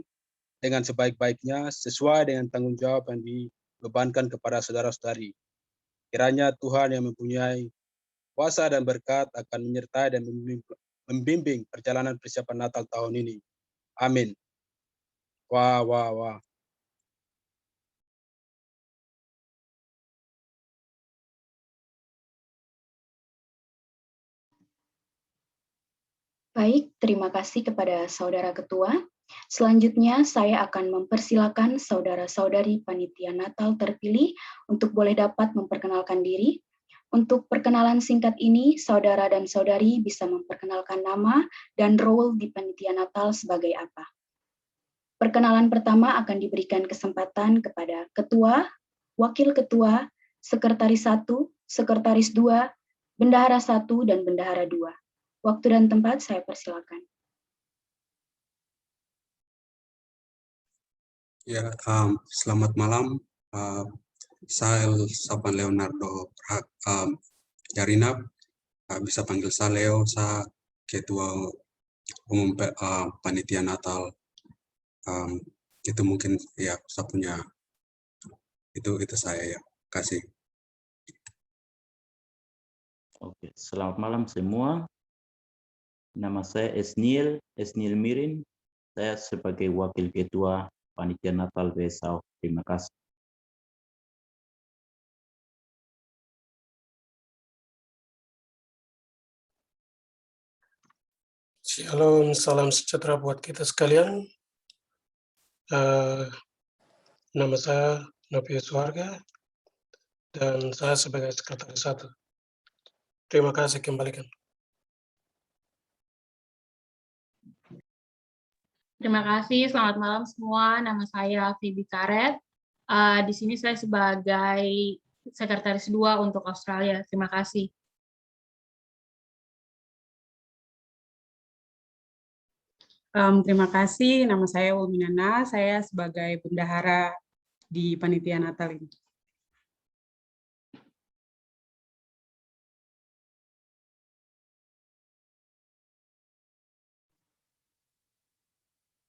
dengan sebaik-baiknya sesuai dengan tanggung jawab yang dibebankan kepada saudara-saudari. Kiranya Tuhan yang mempunyai kuasa dan berkat akan menyertai dan membimbing perjalanan persiapan Natal tahun ini. Amin. Wah, wah, wah. Baik, terima kasih kepada Saudara Ketua. Selanjutnya, saya akan mempersilakan saudara-saudari panitia Natal terpilih untuk boleh dapat memperkenalkan diri. Untuk perkenalan singkat ini, saudara dan saudari bisa memperkenalkan nama dan role di panitia Natal sebagai apa. Perkenalan pertama akan diberikan kesempatan kepada Ketua, Wakil Ketua, Sekretaris 1, Sekretaris 2, Bendahara 1, dan Bendahara 2. Waktu dan tempat saya persilakan. Ya, selamat malam. Saya Saban Leonardo Jarinap, bisa panggil saya Leo, saya Ketua Umum Panitia Natal. Itu mungkin ya saya punya itu saya ya. Kasih. Oke, selamat malam semua. Nama saya Esniel Mirin. Saya sebagai Wakil Ketua Panitia Natal PSAO. Terima kasih. Shalom, salam sejahtera buat kita sekalian. Nama saya Novi Suharga dan saya sebagai Sekretaris 1. Terima kasih, kembalikan. Terima kasih, selamat malam semua. Nama saya Phoebe Karet. Di sini saya sebagai Sekretaris 2 untuk Australia. Terima kasih. Terima kasih, nama saya Ulminana, saya sebagai bendahara di Panitia Natal ini.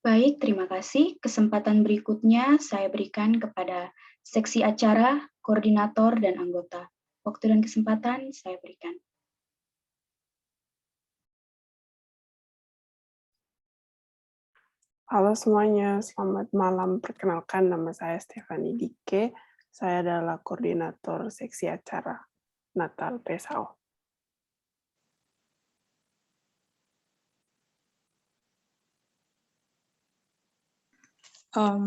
Baik, terima kasih. Kesempatan berikutnya saya berikan kepada seksi acara, koordinator, dan anggota. Waktu dan kesempatan saya berikan. Halo semuanya, selamat malam. Perkenalkan, nama saya Stefani Dike. Saya adalah koordinator seksi acara Natal PSAO.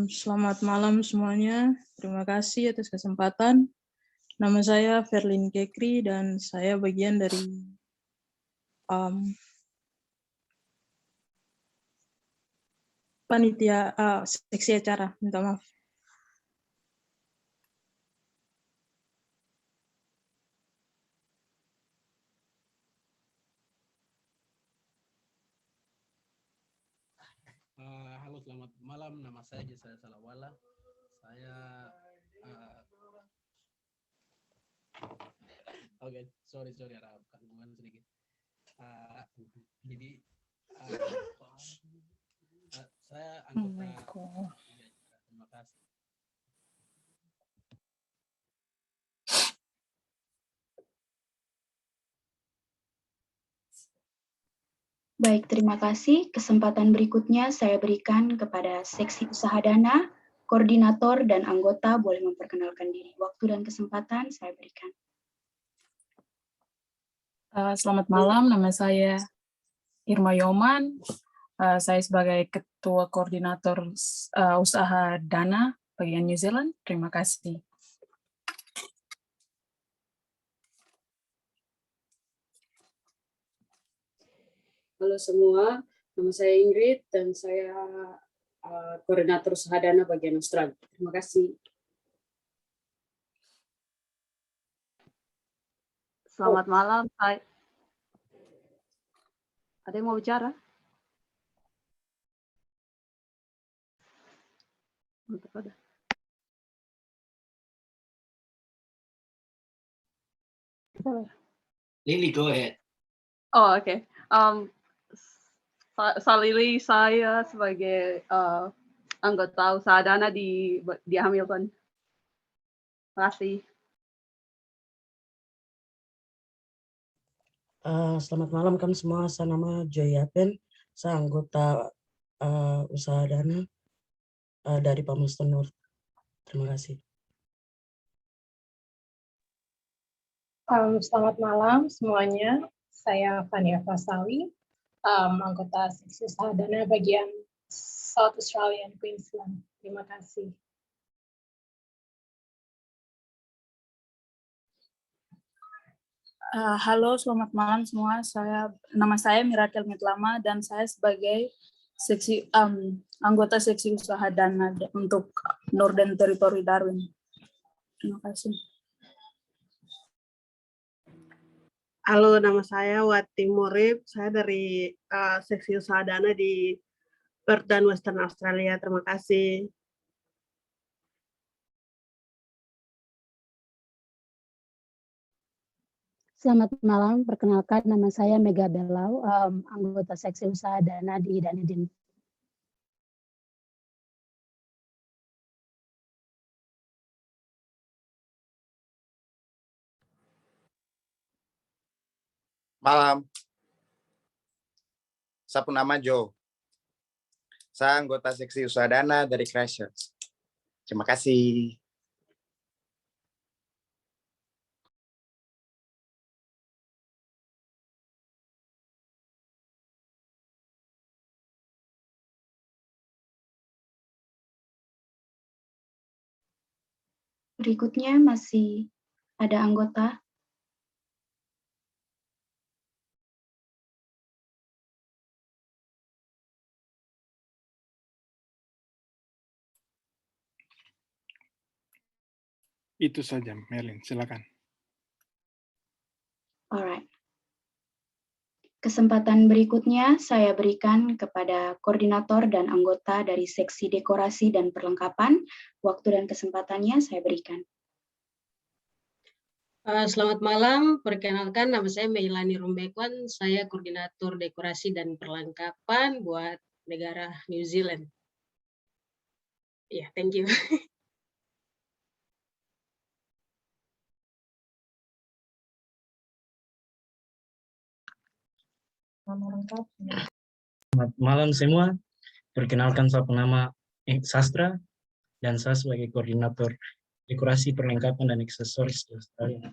Selamat malam semuanya. Terima kasih atas kesempatan. Nama saya Verlin Kekri dan saya bagian dari panitia seksi acara. Minta maaf. Halo, selamat malam. Nama saya Jesa Salawala. Saya oke, sorry ada gangguan sedikit. Jadi saya anggota. Terima kasih. Baik, terima kasih. Kesempatan berikutnya saya berikan kepada seksi usaha dana, koordinator, dan anggota boleh memperkenalkan diri. Waktu dan kesempatan saya berikan. Selamat malam, nama saya Irma Yoman. Saya sebagai Ketua Koordinator Usaha Dana bagian New Zealand. Terima kasih. Halo semua, nama saya Ingrid dan saya koordinator Sahadana bagian Australia. Terima kasih. Selamat malam. Hai. Ada yang mau bicara? Untuk ada. Lily, go ahead. Oh, oke. Salili, saya sebagai anggota Sahadana di Hamilton. Terima kasih. Selamat malam kami semua. Saya nama Joy Yapen. Saya anggota usaha dana dari Palmerston North. Terima kasih. Selamat malam semuanya. Saya Fania Fasawi, anggota seksi Sahadana bagian South Australia and Queensland. Terima kasih. Halo, selamat malam semua. Nama saya Mirakel Mitlama dan saya sebagai anggota seksi usaha dana untuk Northern Territory Darwin. Terima kasih. Halo, nama saya Wati Murib. Saya dari seksi usaha dana di Perth dan Western Australia. Terima kasih. Selamat malam, perkenalkan nama saya Mega Belau, anggota seksi usaha dana di Dunedin. Malam. Saya nama Joe. Saya anggota seksi usaha dana dari Christchurch. Terima kasih. Berikutnya masih ada anggota. Itu saja, Merlin. Silakan. Alright. Kesempatan berikutnya saya berikan kepada koordinator dan anggota dari seksi dekorasi dan perlengkapan. Waktu dan kesempatannya saya berikan. Selamat malam, perkenalkan nama saya Meilani Rombekwan, saya koordinator dekorasi dan perlengkapan buat negara New Zealand. Ya, thank you. Selamat malam semua. Perkenalkan saya nama Sastra dan saya sebagai koordinator dekorasi perlengkapan dan aksesoris di Australia.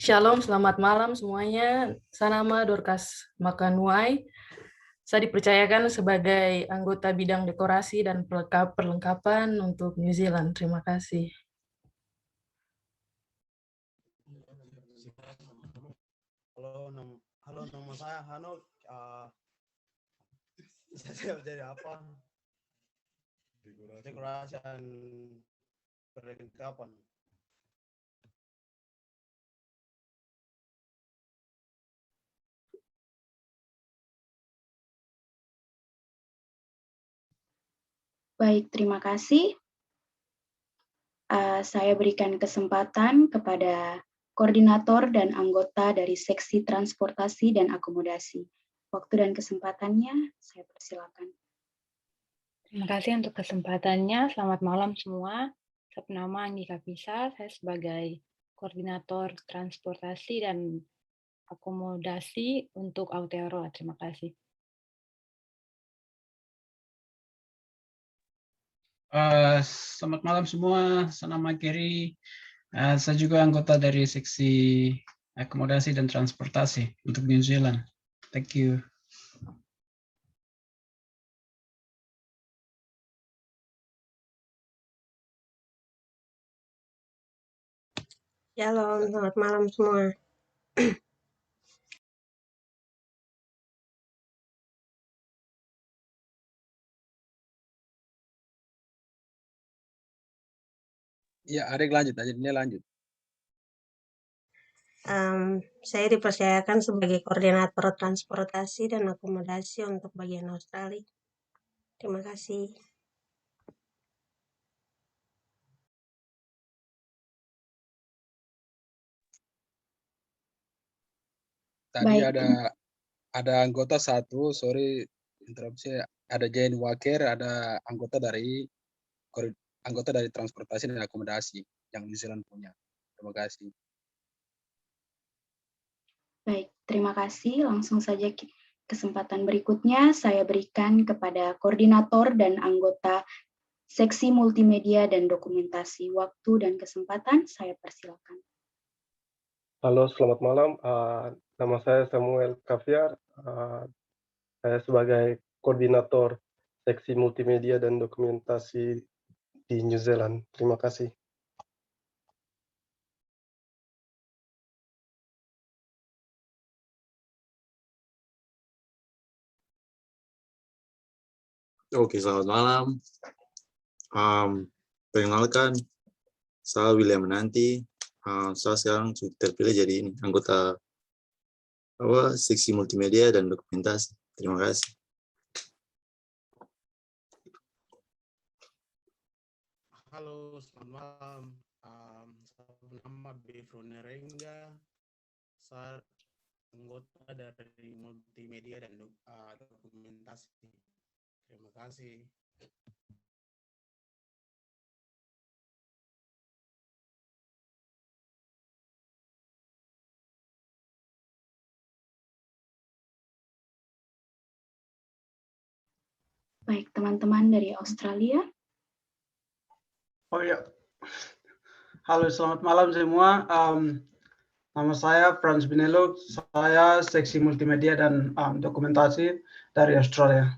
Shalom, selamat malam semuanya. Saya nama Dorcas Makanuai. Saya dipercayakan sebagai anggota bidang dekorasi dan perlengkapan untuk New Zealand. Terima kasih. Halo, nama saya Hanok. Saya jadi apa? Dekorasi dan perlengkapan. Baik, terima kasih. Saya berikan kesempatan kepada koordinator dan anggota dari seksi transportasi dan akomodasi. Waktu dan kesempatannya saya persilakan. Terima kasih untuk kesempatannya. Selamat malam semua. Saya bernama Anggika Pisa. Saya sebagai koordinator transportasi dan akomodasi untuk Aotearoa. Terima kasih. Selamat malam semua, saya nama Gary. Saya juga anggota dari seksi akomodasi dan transportasi untuk New Zealand. Thank you. Shalom, selamat malam semua. Ya, Arik lanjut aja, ini lanjut. Saya dipercayakan sebagai koordinator transportasi dan akomodasi untuk bagian Australia. Terima kasih. Tadi Baik, ada anggota satu, sorry interupsi, ada Jane Walker, ada anggota dari transportasi dan akomodasi yang New Zealand punya. Terima kasih. baik, terima kasih. Langsung saja kesempatan berikutnya saya berikan kepada koordinator dan anggota seksi multimedia dan dokumentasi. Waktu dan kesempatan saya persilakan. Halo, selamat malam. Nama saya Samuel Kaviar. Saya sebagai koordinator seksi multimedia dan dokumentasi di New Zealand. Terima kasih. Oke, selamat malam. Perkenalkan, saya William Menanti. Saya sekarang sudah terpilih jadi anggota seksi multimedia dan dokumentasi. Terima kasih. Halo, selamat malam. Saya bernama Befro Nerengga. Saya anggota dari multimedia dan dokumentasi. Terima kasih. Baik, teman-teman dari Australia. Oh ya, halo selamat malam semua. Nama saya Franz Binelo, saya seksi multimedia dan dokumentasi dari Australia.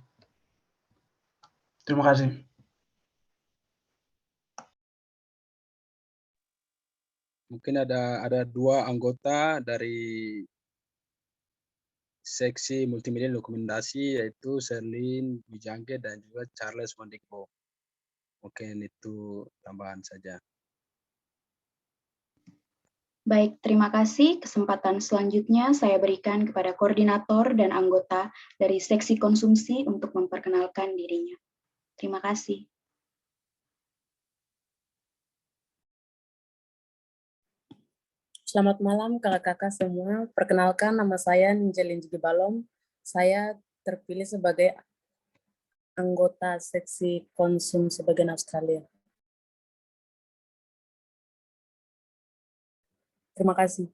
Terima kasih. Mungkin ada dua anggota dari seksi multimedia dan dokumentasi, yaitu Sherlyn Wijangke dan juga Charles Wandikbo. Mungkin itu tambahan saja. Baik, terima kasih. Kesempatan selanjutnya saya berikan kepada koordinator dan anggota dari seksi konsumsi untuk memperkenalkan dirinya. Terima kasih. Selamat malam kakak-kakak semua. Perkenalkan nama saya Ninjalin Jigibalom. Saya terpilih sebagai anggota seksi konsumsi bagian Australia. Terima kasih.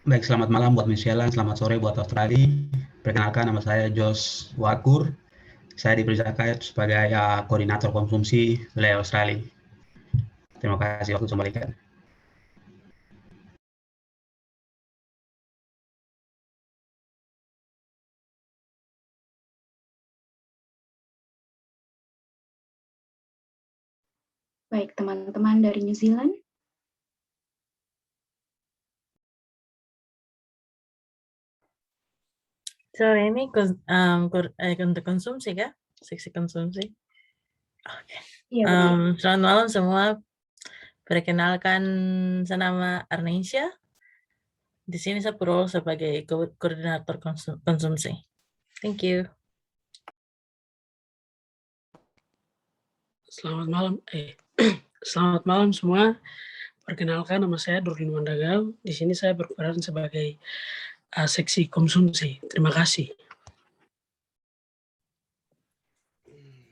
Baik, selamat malam buat New Zealand, selamat sore buat Australia. Perkenalkan nama saya Jos Wakur. Saya dipercayakan sebagai koordinator konsumsi wilayah Australia. Terima kasih, waktu kembalikan. Baik, teman-teman dari New Zealand. Sore ini untuk konsumsi kah? Seksi konsumsi. Oke. Iya, Selamat malam semua. Perkenalkan, saya nama Arnesia. Di sini saya berrol sebagai koordinator konsumsi. Thank you. Selamat malam. Selamat malam semua. Perkenalkan nama saya Dorlin Wandagau. Di sini saya berperan sebagai seksi konsumsi. Terima kasih.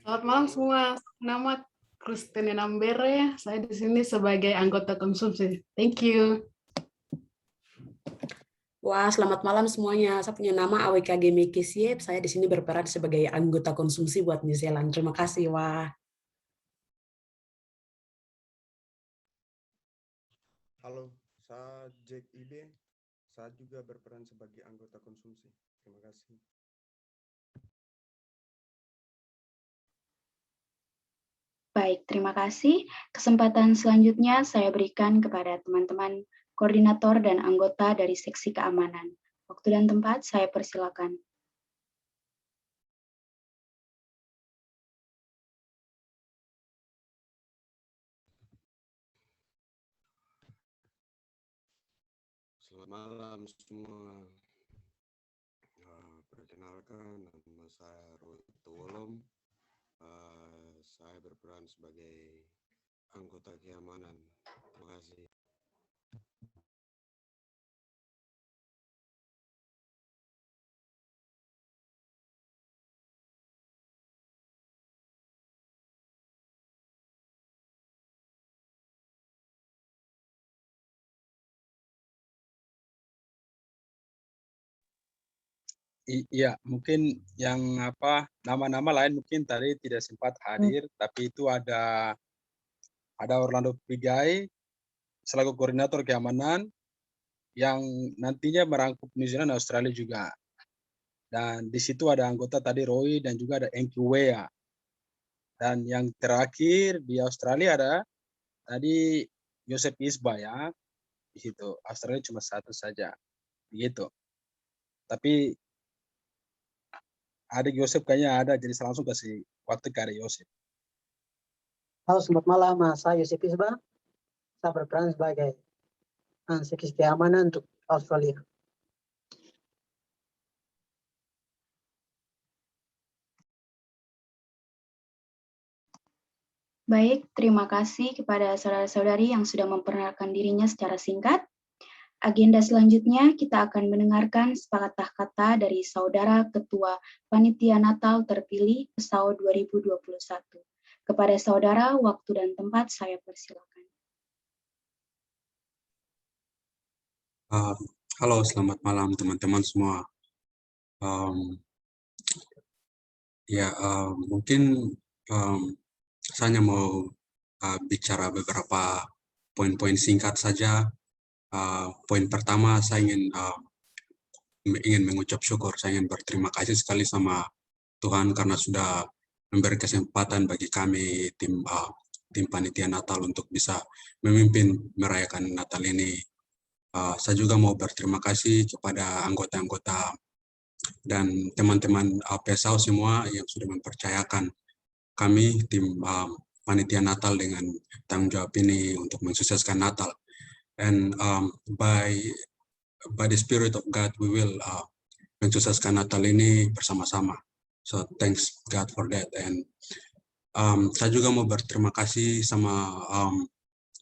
Selamat malam semua. Nama Kristine Nambere. Saya di sini sebagai anggota konsumsi. Thank you. Wah, selamat malam semuanya. Saya punya nama AWKG Mekisiep. Saya di sini berperan sebagai anggota konsumsi buat New Zealand. Terima kasih, wah. Halo, saya Jack Ibe. Saya juga berperan sebagai anggota konsumsi. Terima kasih. Baik, terima kasih. Kesempatan selanjutnya saya berikan kepada teman-teman koordinator dan anggota dari seksi keamanan. Waktu dan tempat saya persilakan. Selamat malam semua. Perkenalkan, nama saya Roy Tolom. Saya berperan sebagai anggota keamanan. Terima kasih. Iya, mungkin yang nama-nama lain mungkin tadi tidak sempat hadir, tapi itu ada Orlando Pigai selaku koordinator keamanan yang nantinya merangkup New Zealand dan Australia juga. Dan di situ ada anggota tadi Roy dan juga ada Enki Wea. Dan yang terakhir di Australia ada tadi Joseph Isba ya. Di situ Australia cuma satu saja. Begitu. Tapi adik Yosef kayaknya ada, jadi saya langsung kasih waktu ke adik Yosef. Halo, selamat malam. Saya Yosef Isba. Saya berperan sebagai seksi keamanan untuk Australia. Baik, terima kasih kepada saudara-saudari yang sudah memperkenalkan dirinya secara singkat. Agenda selanjutnya kita akan mendengarkan sepatah kata dari Saudara Ketua Panitia Natal Terpilih PESAO 2021. Kepada Saudara, waktu dan tempat saya persilakan. Halo, selamat malam teman-teman semua. Mungkin saya hanya mau bicara beberapa poin-poin singkat saja. Poin pertama, saya ingin mengucap syukur, saya ingin berterima kasih sekali sama Tuhan karena sudah memberi kesempatan bagi kami tim panitia Natal untuk bisa memimpin merayakan Natal ini. Saya juga mau berterima kasih kepada anggota-anggota dan teman-teman PESAO semua yang sudah mempercayakan kami tim panitia Natal dengan tanggung jawab ini untuk mensukseskan Natal. And by the Spirit of God, we will mensukseskan Natal ini bersama-sama. So thanks God for that. And saya juga mau berterima kasih sama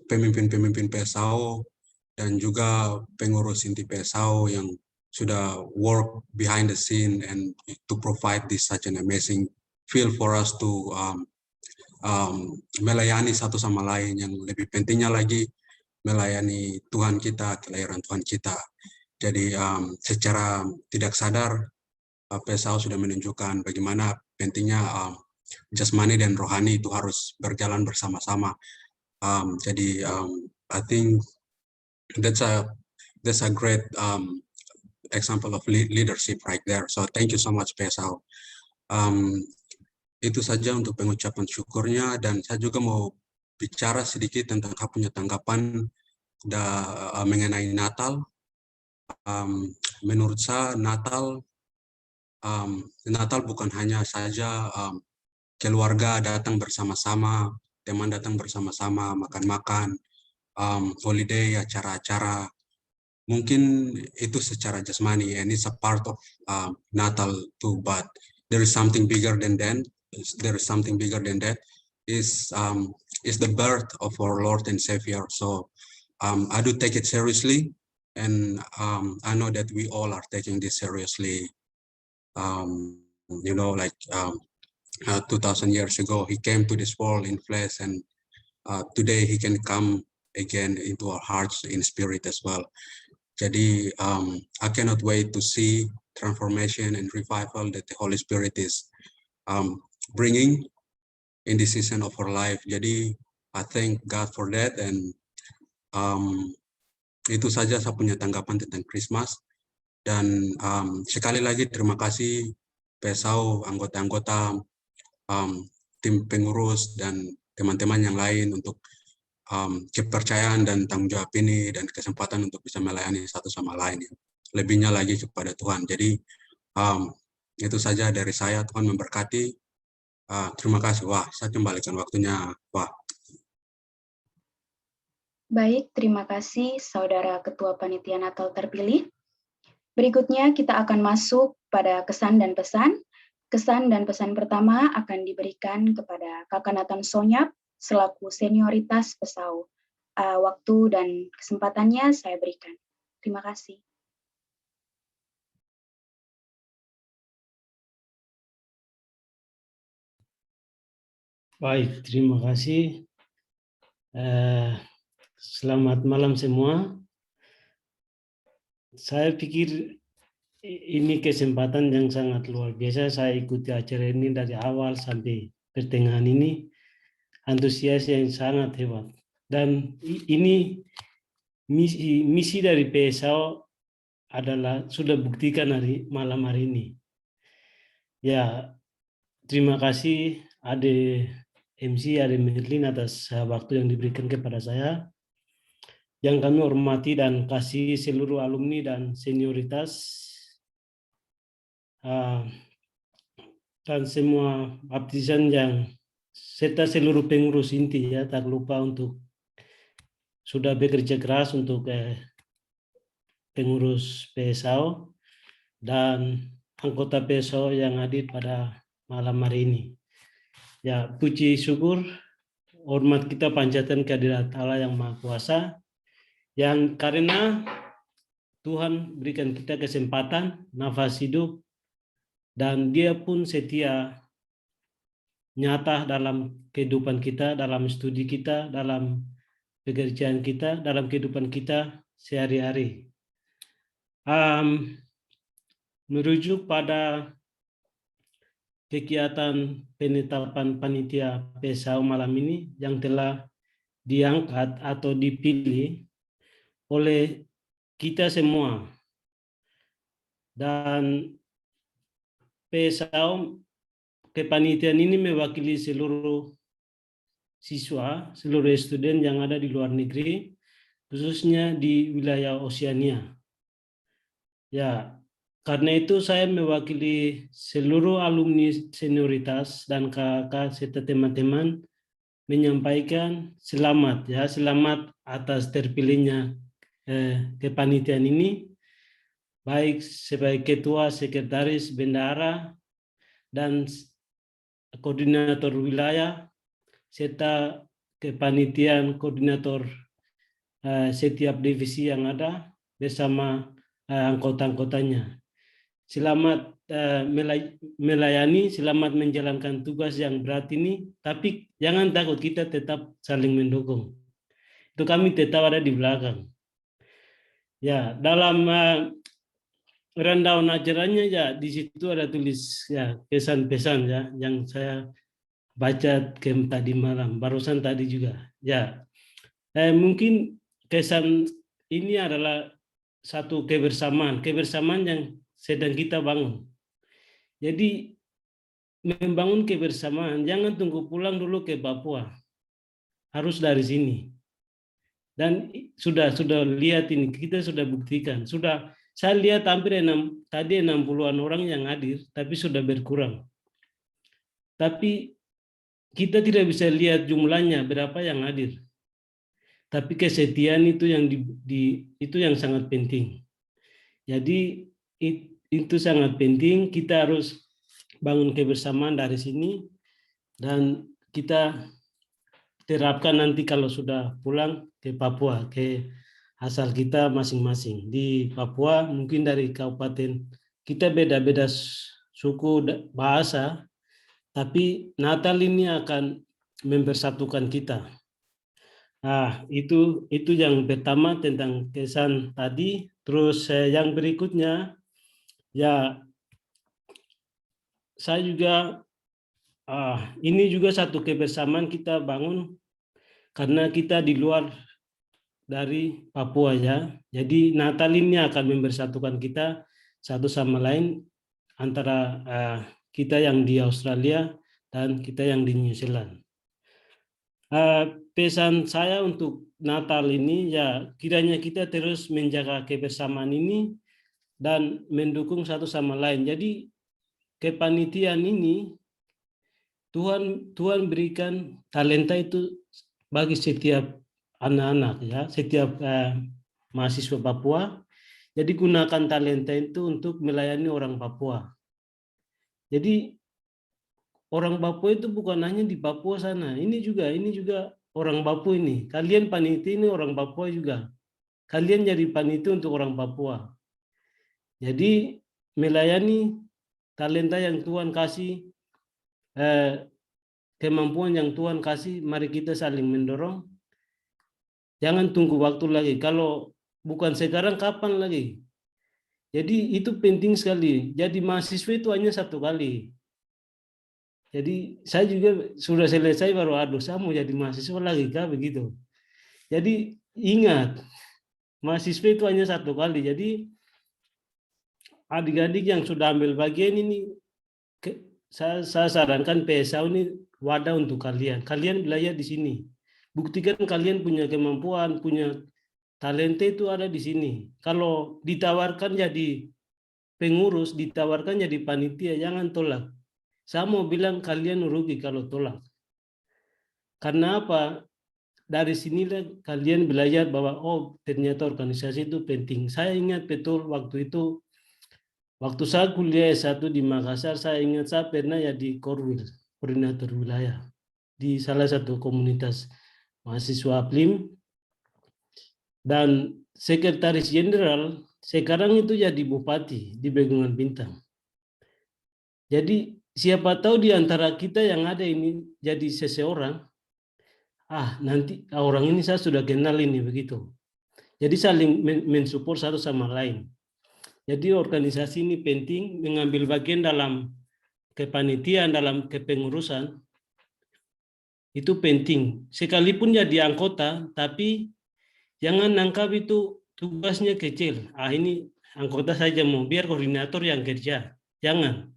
pemimpin-pemimpin PESAO dan juga pengurus inti PESAO yang sudah work behind the scene and to provide this such an amazing feel for us to melayani satu sama lain, yang lebih pentingnya lagi melayani Tuhan kita, kelahiran Tuhan kita. Jadi secara tidak sadar PESAO sudah menunjukkan bagaimana pentingnya jasmani dan rohani itu harus berjalan bersama-sama. Jadi I think that's a great example of leadership right there. So thank you so much PESAO. Itu saja untuk pengucapan syukurnya, dan saya juga mau bicara sedikit tentang punya tanggapan mengenai Natal. Menurut saya Natal bukan hanya saja keluarga datang bersama-sama, teman datang bersama-sama, makan-makan, holiday, acara-acara. Mungkin itu secara jasmani, and it's a part of Natal too, but there is something bigger than that. Is the birth of our Lord and Savior. So I do take it seriously, and I know that we all are taking this seriously. 2,000 years ago, he came to this world in flesh, and today he can come again into our hearts in spirit as well. Jadi I cannot wait to see transformation and revival that the Holy Spirit is bringing in this season of our life. Jadi I thank God for that, and itu saja saya punya tanggapan tentang Christmas. Dan sekali lagi terima kasih PESAO, anggota-anggota, tim pengurus, dan teman-teman yang lain untuk kepercayaan dan tanggung jawab ini dan kesempatan untuk bisa melayani satu sama lain. Lebihnya lagi kepada Tuhan. Jadi itu saja dari saya. Tuhan memberkati. Terima kasih. Wah, saya kembalikan waktunya. Wah. Baik, terima kasih Saudara Ketua Panitia Natal terpilih. Berikutnya kita akan masuk pada kesan dan pesan. Kesan dan pesan pertama akan diberikan kepada Kakak Nathan Sonyap selaku senioritas PESAU. Waktu dan kesempatannya saya berikan. Terima kasih. Baik, terima kasih. Selamat malam semua. Saya pikir ini kesempatan yang sangat luar biasa. Saya ikuti acara ini dari awal sampai pertengahan ini. Antusias yang sangat hebat. Dan ini misi dari PESAU adalah sudah buktikan malam hari ini. Ya, terima kasih Ade MC, Ade Merlin atas waktu yang diberikan kepada saya. Yang kami hormati dan kasih seluruh alumni dan senioritas dan semua baptisan yang serta seluruh pengurus inti ya, tak lupa untuk sudah bekerja keras untuk pengurus PESAU dan anggota PESAU yang hadir pada malam hari ini. Ya, puji syukur, hormat kita panjatkan kehadirat Allah yang Maha Kuasa, yang karena Tuhan berikan kita kesempatan, nafas hidup, dan Dia pun setia nyata dalam kehidupan kita, dalam studi kita, dalam pekerjaan kita, dalam kehidupan kita sehari-hari. Merujuk pada kegiatan penetapan panitia PESAU malam ini yang telah diangkat atau dipilih oleh kita semua, dan PESAU kepanitiaan ini mewakili seluruh siswa, seluruh student yang ada di luar negeri, khususnya di wilayah Oseania. Ya, karena itu saya mewakili seluruh alumni senioritas dan kakak serta teman-teman menyampaikan selamat ya, selamat atas terpilihnya kepanitiaan ini, baik sebagai ketua, sekretaris, bendahara, dan koordinator wilayah, serta kepanitiaan koordinator setiap divisi yang ada bersama anggota-anggotanya. Selamat melayani, selamat menjalankan tugas yang berat ini, tapi jangan takut, kita tetap saling mendukung. Itu kami tetap ada di belakang. Ya, dalam rundown acaranya ya di situ ada tulis ya pesan-pesan ya yang saya baca tadi malam, barusan tadi juga. Ya, mungkin kesan ini adalah satu kebersamaan yang sedang kita bangun. Jadi membangun kebersamaan, jangan tunggu pulang dulu ke Papua, harus dari sini. Dan sudah lihat ini, kita sudah buktikan, saya lihat hampir 60-an orang yang hadir, tapi sudah berkurang. Tapi kita tidak bisa lihat jumlahnya berapa yang hadir. Tapi kesetiaan itu yang sangat penting. Jadi itu sangat penting, kita harus bangun kebersamaan dari sini dan kita terapkan nanti kalau sudah pulang ke Papua, ke asal kita masing-masing. Di Papua mungkin dari kabupaten kita beda-beda suku bahasa, tapi Natal ini akan mempersatukan kita. Nah, itu yang pertama tentang kesan tadi. Terus yang berikutnya, ya saya juga ini juga satu kebersamaan kita bangun karena kita di luar dari Papua ya. Jadi Natal ini akan mempersatukan kita satu sama lain antara kita yang di Australia dan kita yang di New Zealand. Pesan saya untuk Natal ini ya kiranya kita terus menjaga kebersamaan ini dan mendukung satu sama lain. Jadi kepanitiaan ini Tuhan berikan talenta itu bagi setiap anak-anak ya, setiap mahasiswa Papua. Jadi gunakan talenta itu untuk melayani orang Papua. Jadi orang Papua itu bukan hanya di Papua sana, ini juga orang Papua ini. Kalian panitia ini orang Papua juga. Kalian jadi panitia untuk orang Papua. Jadi melayani talenta yang Tuhan kasih, kemampuan yang Tuhan kasih, mari kita saling mendorong. Jangan tunggu waktu lagi. Kalau bukan sekarang, kapan lagi? Jadi itu penting sekali. Jadi mahasiswa itu hanya satu kali. Jadi saya juga sudah selesai baru aduh saya mau jadi mahasiswa lagi kah begitu. Jadi ingat mahasiswa itu hanya satu kali. Jadi adik-adik yang sudah ambil bagian ini saya sarankan PSAU ini wadah untuk kalian. Kalian belajar di sini. Buktikan kalian punya kemampuan, punya talenta itu ada di sini. Kalau ditawarkan jadi pengurus, ditawarkan jadi panitia, jangan tolak. Saya mau bilang kalian rugi kalau tolak. Karena apa? Dari sinilah kalian belajar bahwa oh ternyata organisasi itu penting. Saya ingat betul waktu itu, waktu saya kuliah S1 di Makassar, saya ingat saya pernah ya di Korwil, koordinator wilayah, di salah satu komunitas mahasiswa APLIM. Dan sekretaris jenderal sekarang itu jadi bupati di Pegunungan Bintang. Jadi siapa tahu di antara kita yang ada ini jadi seseorang, nanti orang ini saya sudah kenal ini begitu. Jadi saling mensupport satu sama lain. Jadi organisasi ini penting, mengambil bagian dalam kepanitiaan, dalam kepengurusan, itu penting. Sekalipun jadi anggota, tapi jangan anggap itu tugasnya kecil. Ini anggota saja mau, biar koordinator yang kerja. Jangan.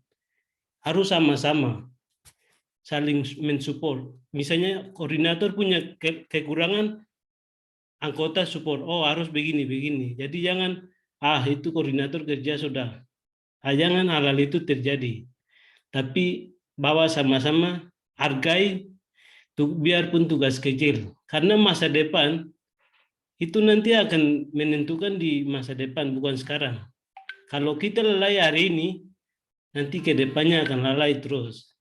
Harus sama-sama saling mensupport. Misalnya koordinator punya kekurangan, anggota support. Oh harus begini. Jadi jangan, itu koordinator kerja sudah. Jangan hal-hal itu terjadi. Tapi bawa sama-sama, hargai, biarpun tugas kecil. Karena masa depan, itu nanti akan menentukan di masa depan, bukan sekarang. Kalau kita lalai hari ini, nanti ke depannya akan lalai terus.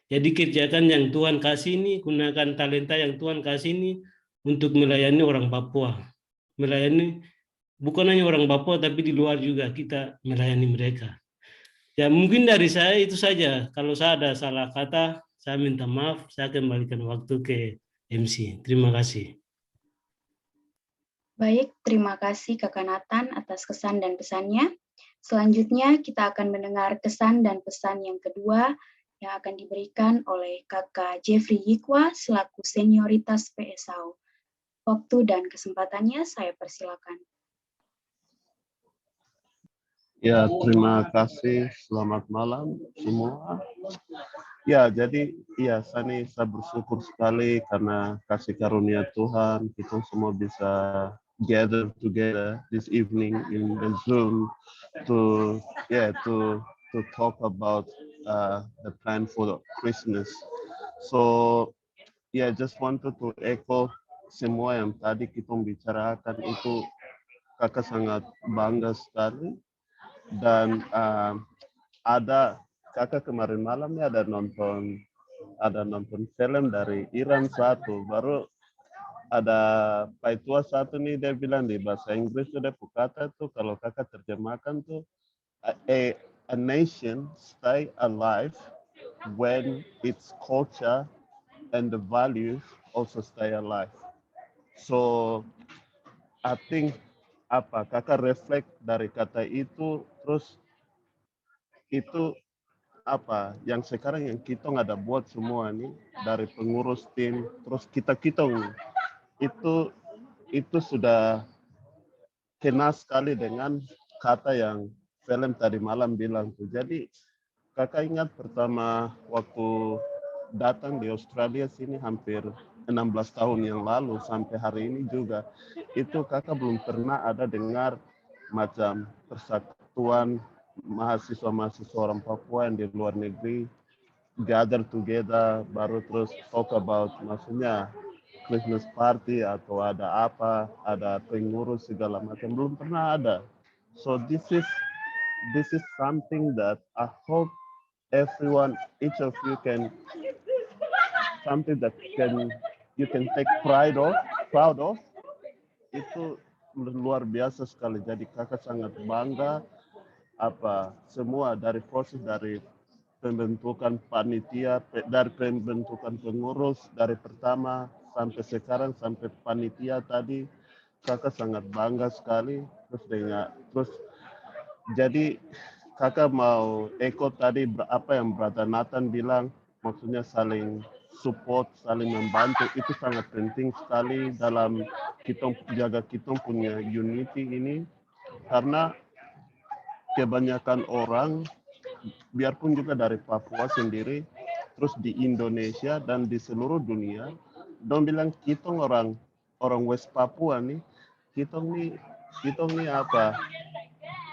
Jadi kerjakan yang Tuhan kasih ini, gunakan talenta yang Tuhan kasih ini untuk melayani orang Papua. Melayani bukan hanya orang Papua, tapi di luar juga kita melayani mereka. Ya mungkin dari saya itu saja. Kalau saya ada salah kata, saya minta maaf, saya kembalikan waktu ke MC. Terima kasih. Baik, terima kasih Kakak Nathan atas kesan dan pesannya. Selanjutnya kita akan mendengar kesan dan pesan yang kedua yang akan diberikan oleh Kakak Jeffrey Yikwa selaku senioritas PSAU. Waktu dan kesempatannya saya persilakan. Ya, terima kasih. Selamat malam semua. Ya, jadi saya bersyukur sekali karena kasih karunia Tuhan kita semua bisa gather together this evening in the Zoom to talk about the plan for Christmas. So just wanted to echo semua yang tadi kita bicarakan itu. Kakak sangat bangga sekali dan kakak kemarin malam ya ada nonton film dari Iran satu, baru ada Paitua satu nih dia bilang di bahasa Inggris tuh dia kata tuh kalau kakak terjemahkan tuh a nation stay alive when its culture and the values also stay alive. So I think kakak reflect dari kata itu, terus itu yang sekarang yang kita nggak ada buat semua nih dari pengurus tim, terus kita itu sudah kena sekali dengan kata yang film tadi malam bilang tuh. Jadi kakak ingat pertama waktu datang di Australia sini hampir 16 tahun yang lalu sampai hari ini juga, itu kakak belum pernah ada dengar macam persatuan mahasiswa-mahasiswa orang Papua yang di luar negeri gather together, baru terus talk about maksudnya Christmas party atau ada apa, ada pengurus segala macam, belum pernah ada. So this is something that I hope everyone, each of you can, something that you can take proud of. Itu luar biasa sekali. Jadi kakak sangat bangga semua dari proses dari pembentukan panitia, dari pembentukan pengurus dari pertama sampai sekarang sampai panitia tadi, kakak sangat bangga sekali. Terus jadi kakak mau echo tadi apa yang Brother Nathan bilang, maksudnya saling support, saling membantu, itu sangat penting sekali dalam kita jaga kita punya unity ini, karena kebanyakan orang, biarpun juga dari Papua sendiri, terus di Indonesia dan di seluruh dunia, dong bilang kita orang West Papua nih, kita nih apa?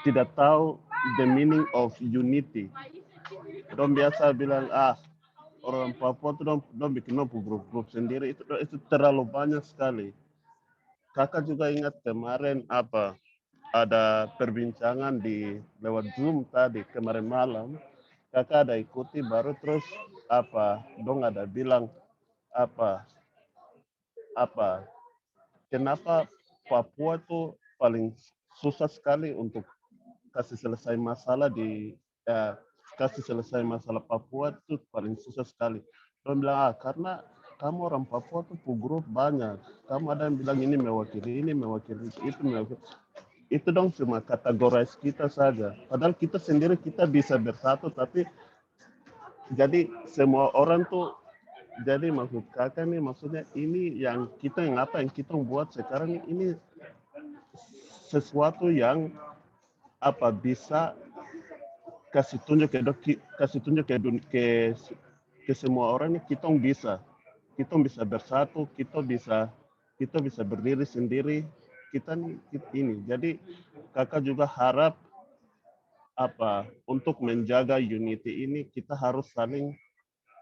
Tidak tahu the meaning of unity. Dong biasa bilang orang Papua tuh dong bikin grup-grup sendiri, itu terlalu banyak sekali. Kakak juga ingat kemarin ada perbincangan di lewat Zoom tadi kemarin malam, kakak ada ikuti, baru terus dong ada bilang kenapa Papua tuh paling susah sekali untuk kasih selesai masalah Papua itu paling susah sekali. Dong bilang karena kamu orang Papua tuh grup banyak, kamu ada yang bilang ini mewakili itu mewakili. Itu dong cuma kategorize kita saja. Padahal kita sendiri kita bisa bersatu, tapi jadi semua orang tuh, jadi maksud kakak nih, maksudnya ini yang kita buat sekarang ini sesuatu yang bisa kasih tunjuk ke semua orang, ini kita bisa bersatu, kita bisa berdiri sendiri. Kita ini, jadi kakak juga harap untuk menjaga unity ini kita harus saling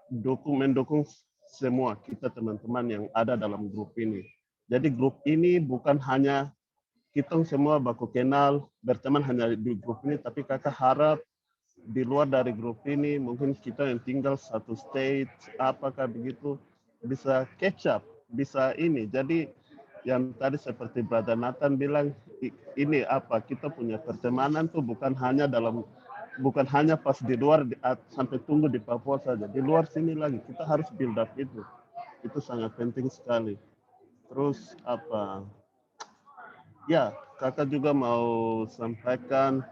mendukung semua kita teman-teman yang ada dalam grup ini. Jadi grup ini bukan hanya kita semua baku kenal berteman hanya di grup ini, tapi kakak harap di luar dari grup ini mungkin kita yang tinggal satu state apakah begitu bisa catch up, bisa ini. Jadi yang tadi seperti Brother Nathan bilang, ini kita punya pertemanan tuh bukan hanya pas di luar sampai tunggu di Papua saja, di luar sini lagi kita harus build up itu sangat penting sekali. Terus ya kakak juga mau sampaikan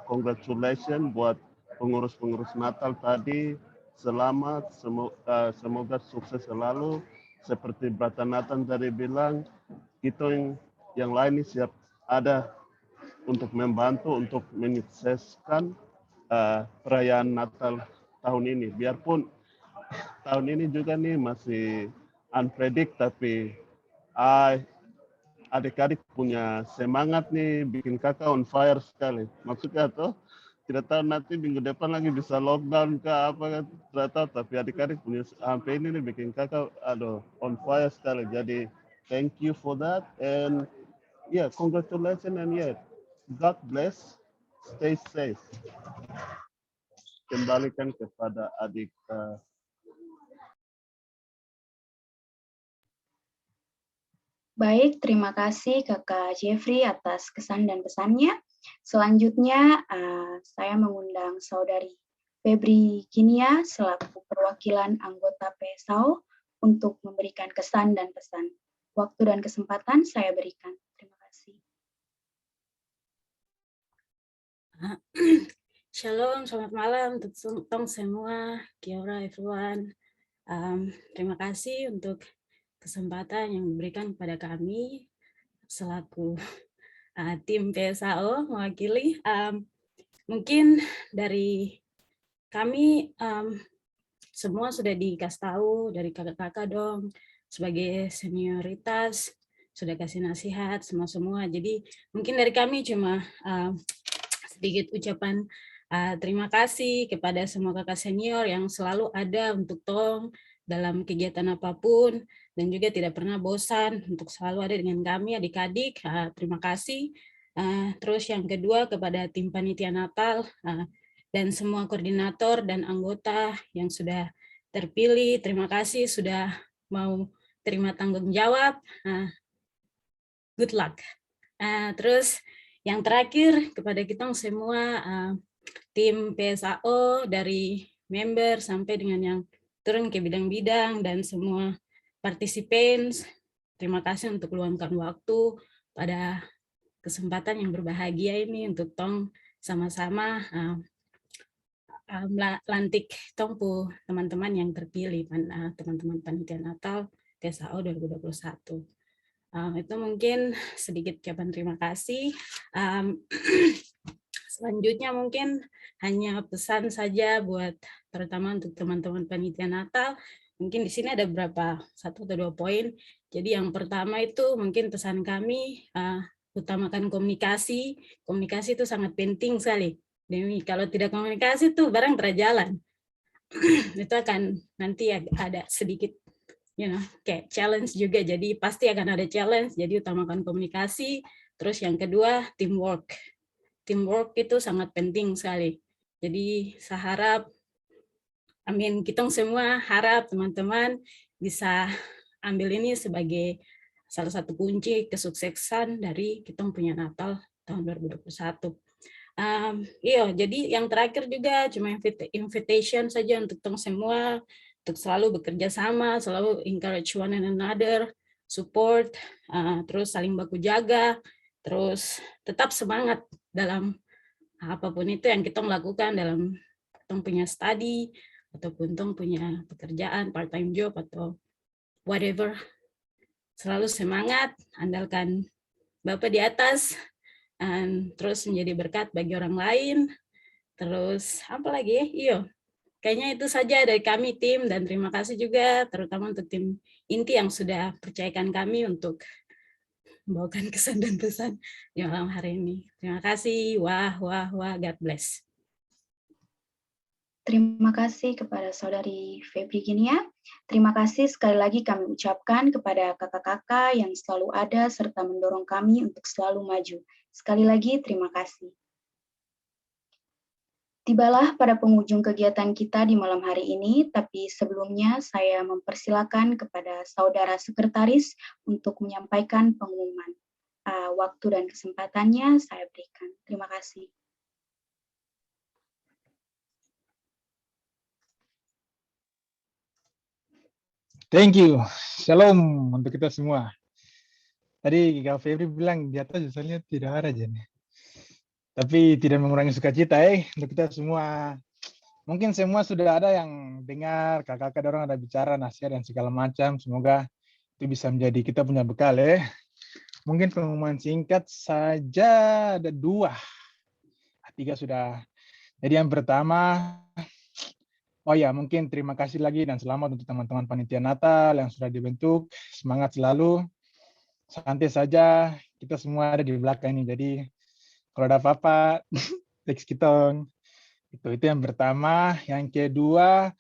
congratulations buat pengurus Natal tadi, selamat, semoga sukses selalu. Seperti Brother Nathan tadi bilang, kita yang lain ini siap ada untuk membantu, untuk menyukseskan perayaan Natal tahun ini. Biarpun tahun ini juga nih masih unpredict, tapi adik-adik punya semangat nih, bikin kakak on fire sekali. Maksudnya tuh, tidak tahu nanti minggu depan lagi bisa lockdown ke apa, tidak tahu, tapi adik-adik punya sampai ini nih bikin kakak on fire sekali. Jadi thank you for that, and congratulations, and God bless, stay safe. Kembalikan kepada adik. Baik, terima kasih Kakak Jeffrey atas kesan dan pesannya. Selanjutnya, saya mengundang Saudari Febri Ginia selaku perwakilan anggota PSAO untuk memberikan kesan dan pesan. Waktu dan kesempatan saya berikan. Terima kasih. Shalom, selamat malam untuk semua. Kia ora everyone. Terima kasih untuk kesempatan yang diberikan kepada kami selaku tim PSAO mewakili. Mungkin dari kami semua sudah dikasih tahu dari kakak-kakak dong, sebagai senioritas, sudah kasih nasihat semua. Jadi mungkin dari kami cuma sedikit ucapan terima kasih kepada semua kakak senior yang selalu ada untuk tong dalam kegiatan apapun, dan juga tidak pernah bosan untuk selalu ada dengan kami adik-adik. Terima kasih. Terus yang kedua kepada tim panitia Natal dan semua koordinator dan anggota yang sudah terpilih, terima kasih sudah mau terima tanggung jawab. Good luck. Terus yang terakhir kepada kita semua tim PSAO dari member sampai dengan yang turun ke bidang-bidang dan semua participants, terima kasih untuk luangkan waktu pada kesempatan yang berbahagia ini untuk tong sama-sama lantik tongpu teman-teman yang terpilih, teman-teman panitia Natal PSAO 2021. Itu mungkin sedikit ucapan terima kasih. Selanjutnya mungkin hanya pesan saja buat terutama untuk teman-teman panitia Natal. Mungkin di sini ada berapa, 1 atau 2 poin. Jadi yang pertama itu mungkin pesan kami, utamakan komunikasi. Komunikasi itu sangat penting sekali. Demi kalau tidak komunikasi tuh barang terjalan. Itu akan nanti ada sedikit kayak challenge juga, jadi pasti akan ada challenge, jadi utamakan komunikasi. Terus yang kedua, teamwork itu sangat penting sekali. Jadi saya harap, kita semua harap teman-teman bisa ambil ini sebagai salah satu kunci kesuksesan dari kita punya Natal tahun 2021. Jadi yang terakhir juga cuma invitation saja untuk teman semua, untuk selalu bekerja sama, selalu encourage one another, support, terus saling baku jaga, terus tetap semangat dalam apapun itu yang kita lakukan dalam kita punya study, ataupun kita punya pekerjaan, part-time job, atau whatever. Selalu semangat, andalkan Bapak di atas, dan terus menjadi berkat bagi orang lain. Terus apa lagi? Kayaknya itu saja dari kami tim, dan terima kasih juga terutama untuk tim inti yang sudah percayakan kami untuk membawakan kesan dan pesan di malam hari ini. Terima kasih. Wah, God bless. Terima kasih kepada Saudari Febri Ginia. Terima kasih sekali lagi kami ucapkan kepada kakak-kakak yang selalu ada serta mendorong kami untuk selalu maju. Sekali lagi terima kasih. Tibalah pada penghujung kegiatan kita di malam hari ini, tapi sebelumnya saya mempersilakan kepada Saudara Sekretaris untuk menyampaikan pengumuman. Waktu dan kesempatannya saya berikan. Terima kasih. Thank you. Shalom untuk kita semua. Tadi Kak Febri bilang di atas misalnya tidak ada aja nih. Tapi tidak mengurangi sukacita untuk kita semua. Mungkin semua sudah ada yang dengar kakak-kakak orang ada bicara nasihat dan segala macam. Semoga itu bisa menjadi kita punya bekal Mungkin pengumuman singkat saja ada 2. 3 sudah. Jadi yang pertama, mungkin terima kasih lagi dan selamat untuk teman-teman panitia Natal yang sudah dibentuk. Semangat selalu. Santai saja. Kita semua ada di belakang ini. Jadi kalau ada apa-apa, teks kita. Itu yang pertama. Yang kedua,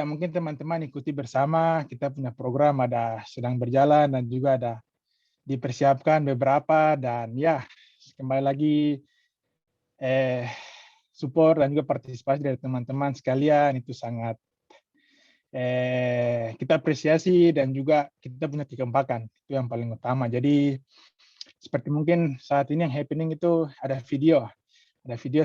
mungkin teman-teman ikuti bersama. Kita punya program ada sedang berjalan dan juga ada dipersiapkan beberapa, dan kembali lagi support dan juga partisipasi dari teman-teman sekalian itu sangat kita apresiasi, dan juga kita punya kekompakan itu yang paling utama. Jadi seperti mungkin saat ini yang happening itu ada video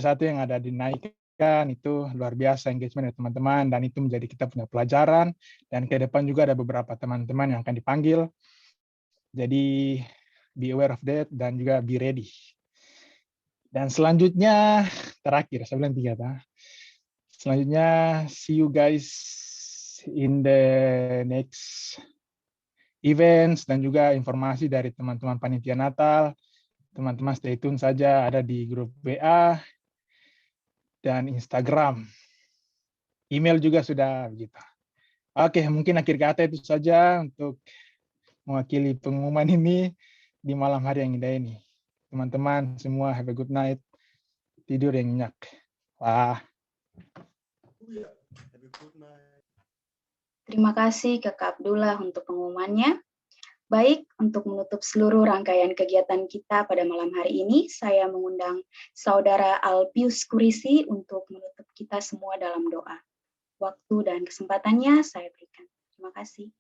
satu yang ada dinaikkan, itu luar biasa engagement dari teman-teman, dan itu menjadi kita punya pelajaran, dan ke depan juga ada beberapa teman-teman yang akan dipanggil. Jadi be aware of that dan juga be ready. Dan selanjutnya terakhir, saya bilang 3 selanjutnya see you guys in the next events, dan juga informasi dari teman-teman panitia Natal. Teman-teman stay tune saja, ada di grup WA dan Instagram. Email juga sudah begitu. Oke, mungkin akhir kata itu saja untuk mewakili pengumuman ini di malam hari yang indah ini. Teman-teman semua, have a good night. Tidur yang nyenyak. Wah. Terima kasih ke Kak Abdullah untuk pengumumannya. Baik, untuk menutup seluruh rangkaian kegiatan kita pada malam hari ini, saya mengundang Saudara Alpius Kurisi untuk menutup kita semua dalam doa. Waktu dan kesempatannya saya berikan. Terima kasih.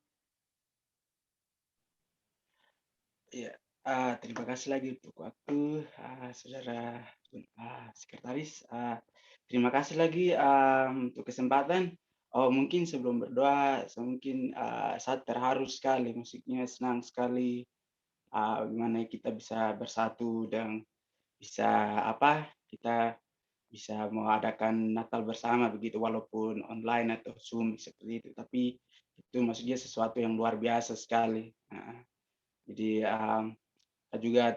Ya, terima kasih lagi untuk waktu, Saudara Sekretaris. Terima kasih lagi untuk kesempatan. Mungkin sebelum berdoa, saya terharu sekali, maksudnya senang sekali gimana kita bisa bersatu dan bisa kita bisa mengadakan Natal bersama begitu, walaupun online atau Zoom seperti itu. Tapi itu maksudnya sesuatu yang luar biasa sekali. Jadi saya juga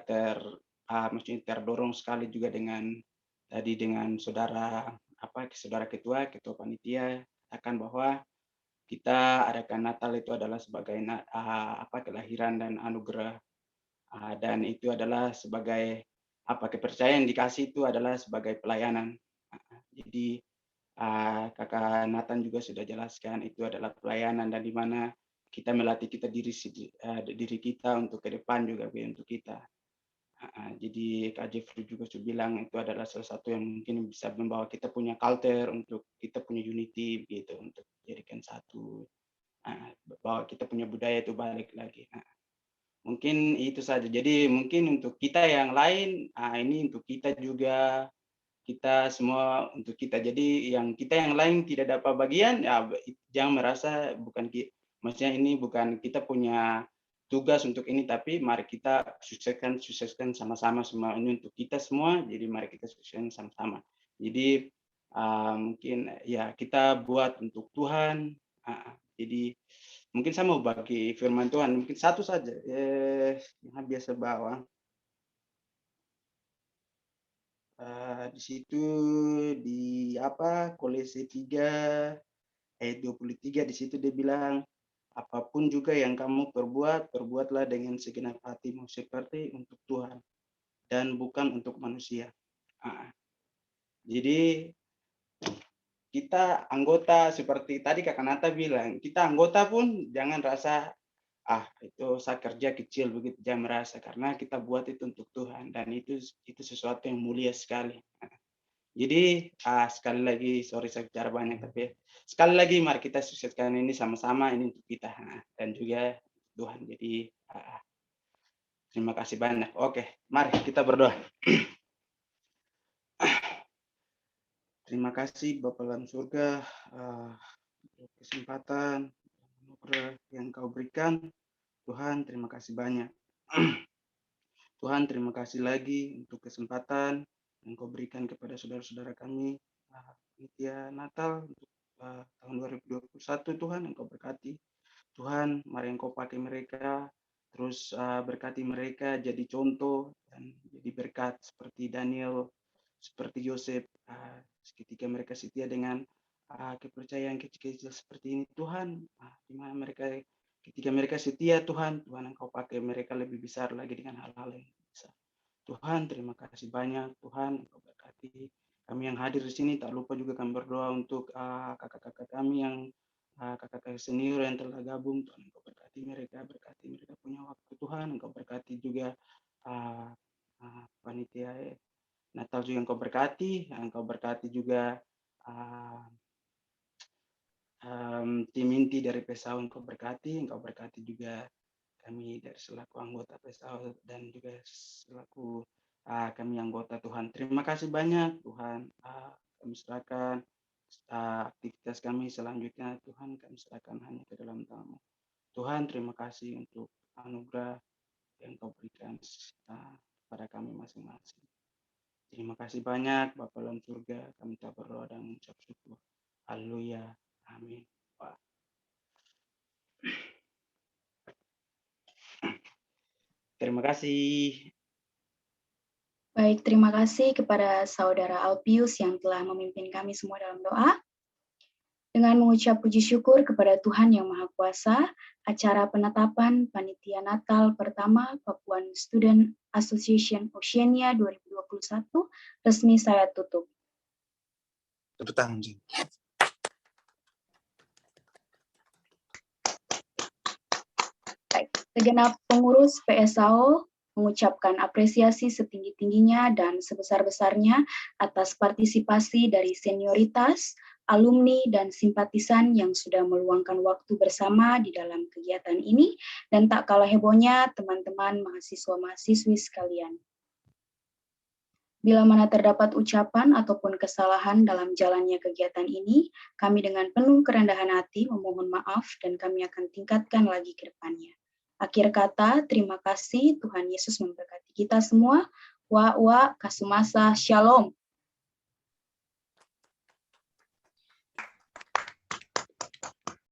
maksudnya terdorong sekali juga dengan saudara ketua panitia katakan bahwa kita adakan Natal itu adalah sebagai kelahiran dan anugerah, dan itu adalah sebagai kepercayaan yang dikasih itu adalah sebagai pelayanan. Jadi Kakak Nathan juga sudah jelaskan itu adalah pelayanan, dan di mana kita melatih diri kita untuk ke depan juga untuk kita. Jadi Kak Jeffrey juga sudah bilang itu adalah salah satu yang mungkin bisa membawa kita punya culture, untuk kita punya unity gitu, untuk jadikan satu, bahwa kita punya budaya itu balik lagi. Mungkin itu saja. Jadi mungkin untuk kita yang lain, ini untuk kita juga, kita semua untuk kita. Jadi kita yang lain tidak dapat bagian, ya jangan merasa maksudnya ini bukan kita punya tugas untuk ini, tapi mari kita sukseskan sama-sama semua ini untuk kita semua. Jadi mari kita sukseskan sama-sama. Jadi mungkin ya kita buat untuk Tuhan. Jadi mungkin saya mau bagi firman Tuhan, mungkin satu saja yang biasa bawa. Di situ di Kolose 3 ayat 23, di situ dia bilang, apapun juga yang kamu perbuat, perbuatlah dengan segenap hatimu seperti untuk Tuhan dan bukan untuk manusia. Jadi kita anggota, seperti tadi Kakak Nata bilang, kita anggota pun jangan rasa itu saya kerja kecil begitu, jangan merasa, karena kita buat itu untuk Tuhan, dan itu sesuatu yang mulia sekali. Jadi sekali lagi, sorry saya bicara banyak, tapi sekali lagi mari kita sukseskan ini sama-sama, ini untuk kita dan juga Tuhan. Jadi terima kasih banyak. Oke, mari kita berdoa. Terima kasih Bapa dalam surga, untuk kesempatan yang Kau berikan. Tuhan, terima kasih banyak. Tuhan, terima kasih lagi untuk kesempatan yang Kau berikan kepada saudara-saudara kami, panitia Natal untuk tahun 2021. Tuhan, yang Kau berkati. Tuhan, mari Engkau pakai mereka, terus berkati mereka jadi contoh dan jadi berkat seperti Daniel, seperti Yosef, ketika mereka setia dengan kepercayaan kecil-kecil seperti ini. Tuhan, di mana ketika mereka setia, Tuhan Engkau pakai mereka lebih besar lagi dengan hal-hal yang besar. Tuhan, terima kasih banyak. Tuhan, Engkau berkati kami yang hadir di sini. Tak lupa juga kami berdoa untuk kakak-kakak kami yang kakak-kakak senior yang telah gabung. Tuhan, Engkau berkati mereka punya waktu. Tuhan, Engkau berkati juga panitia Natal juga, Engkau berkati juga tim inti dari Pesau, Engkau berkati juga kami dari selaku anggota Pesau dan juga selaku kami anggota. Tuhan, terima kasih banyak. Tuhan, kami serahkan aktivitas kami selanjutnya. Tuhan, kami serahkan hanya ke dalam tangan-Mu. Tuhan, terima kasih untuk anugerah yang Kau berikan kepada kami masing-masing. Terima kasih banyak Bapa dalam surga, kami tak berdoa dan mengucap syukur. Haleluya. Amin. Terima kasih. Baik, terima kasih kepada Saudara Alpius yang telah memimpin kami semua dalam doa. Dengan mengucap puji syukur kepada Tuhan Yang Maha Kuasa, acara penetapan Panitia Natal pertama Papuan Student Association Oceania 2021 resmi saya tutup. Tepuk tangan. Baik, segenap pengurus PSAO mengucapkan apresiasi setinggi-tingginya dan sebesar-besarnya atas partisipasi dari senioritas, alumni, dan simpatisan yang sudah meluangkan waktu bersama di dalam kegiatan ini, dan tak kalah hebohnya teman-teman mahasiswa-mahasiswi sekalian. Bila mana terdapat ucapan ataupun kesalahan dalam jalannya kegiatan ini, kami dengan penuh kerendahan hati memohon maaf dan kami akan tingkatkan lagi ke depannya. Akhir kata, terima kasih, Tuhan Yesus memberkati kita semua. Wa kasumasa, shalom.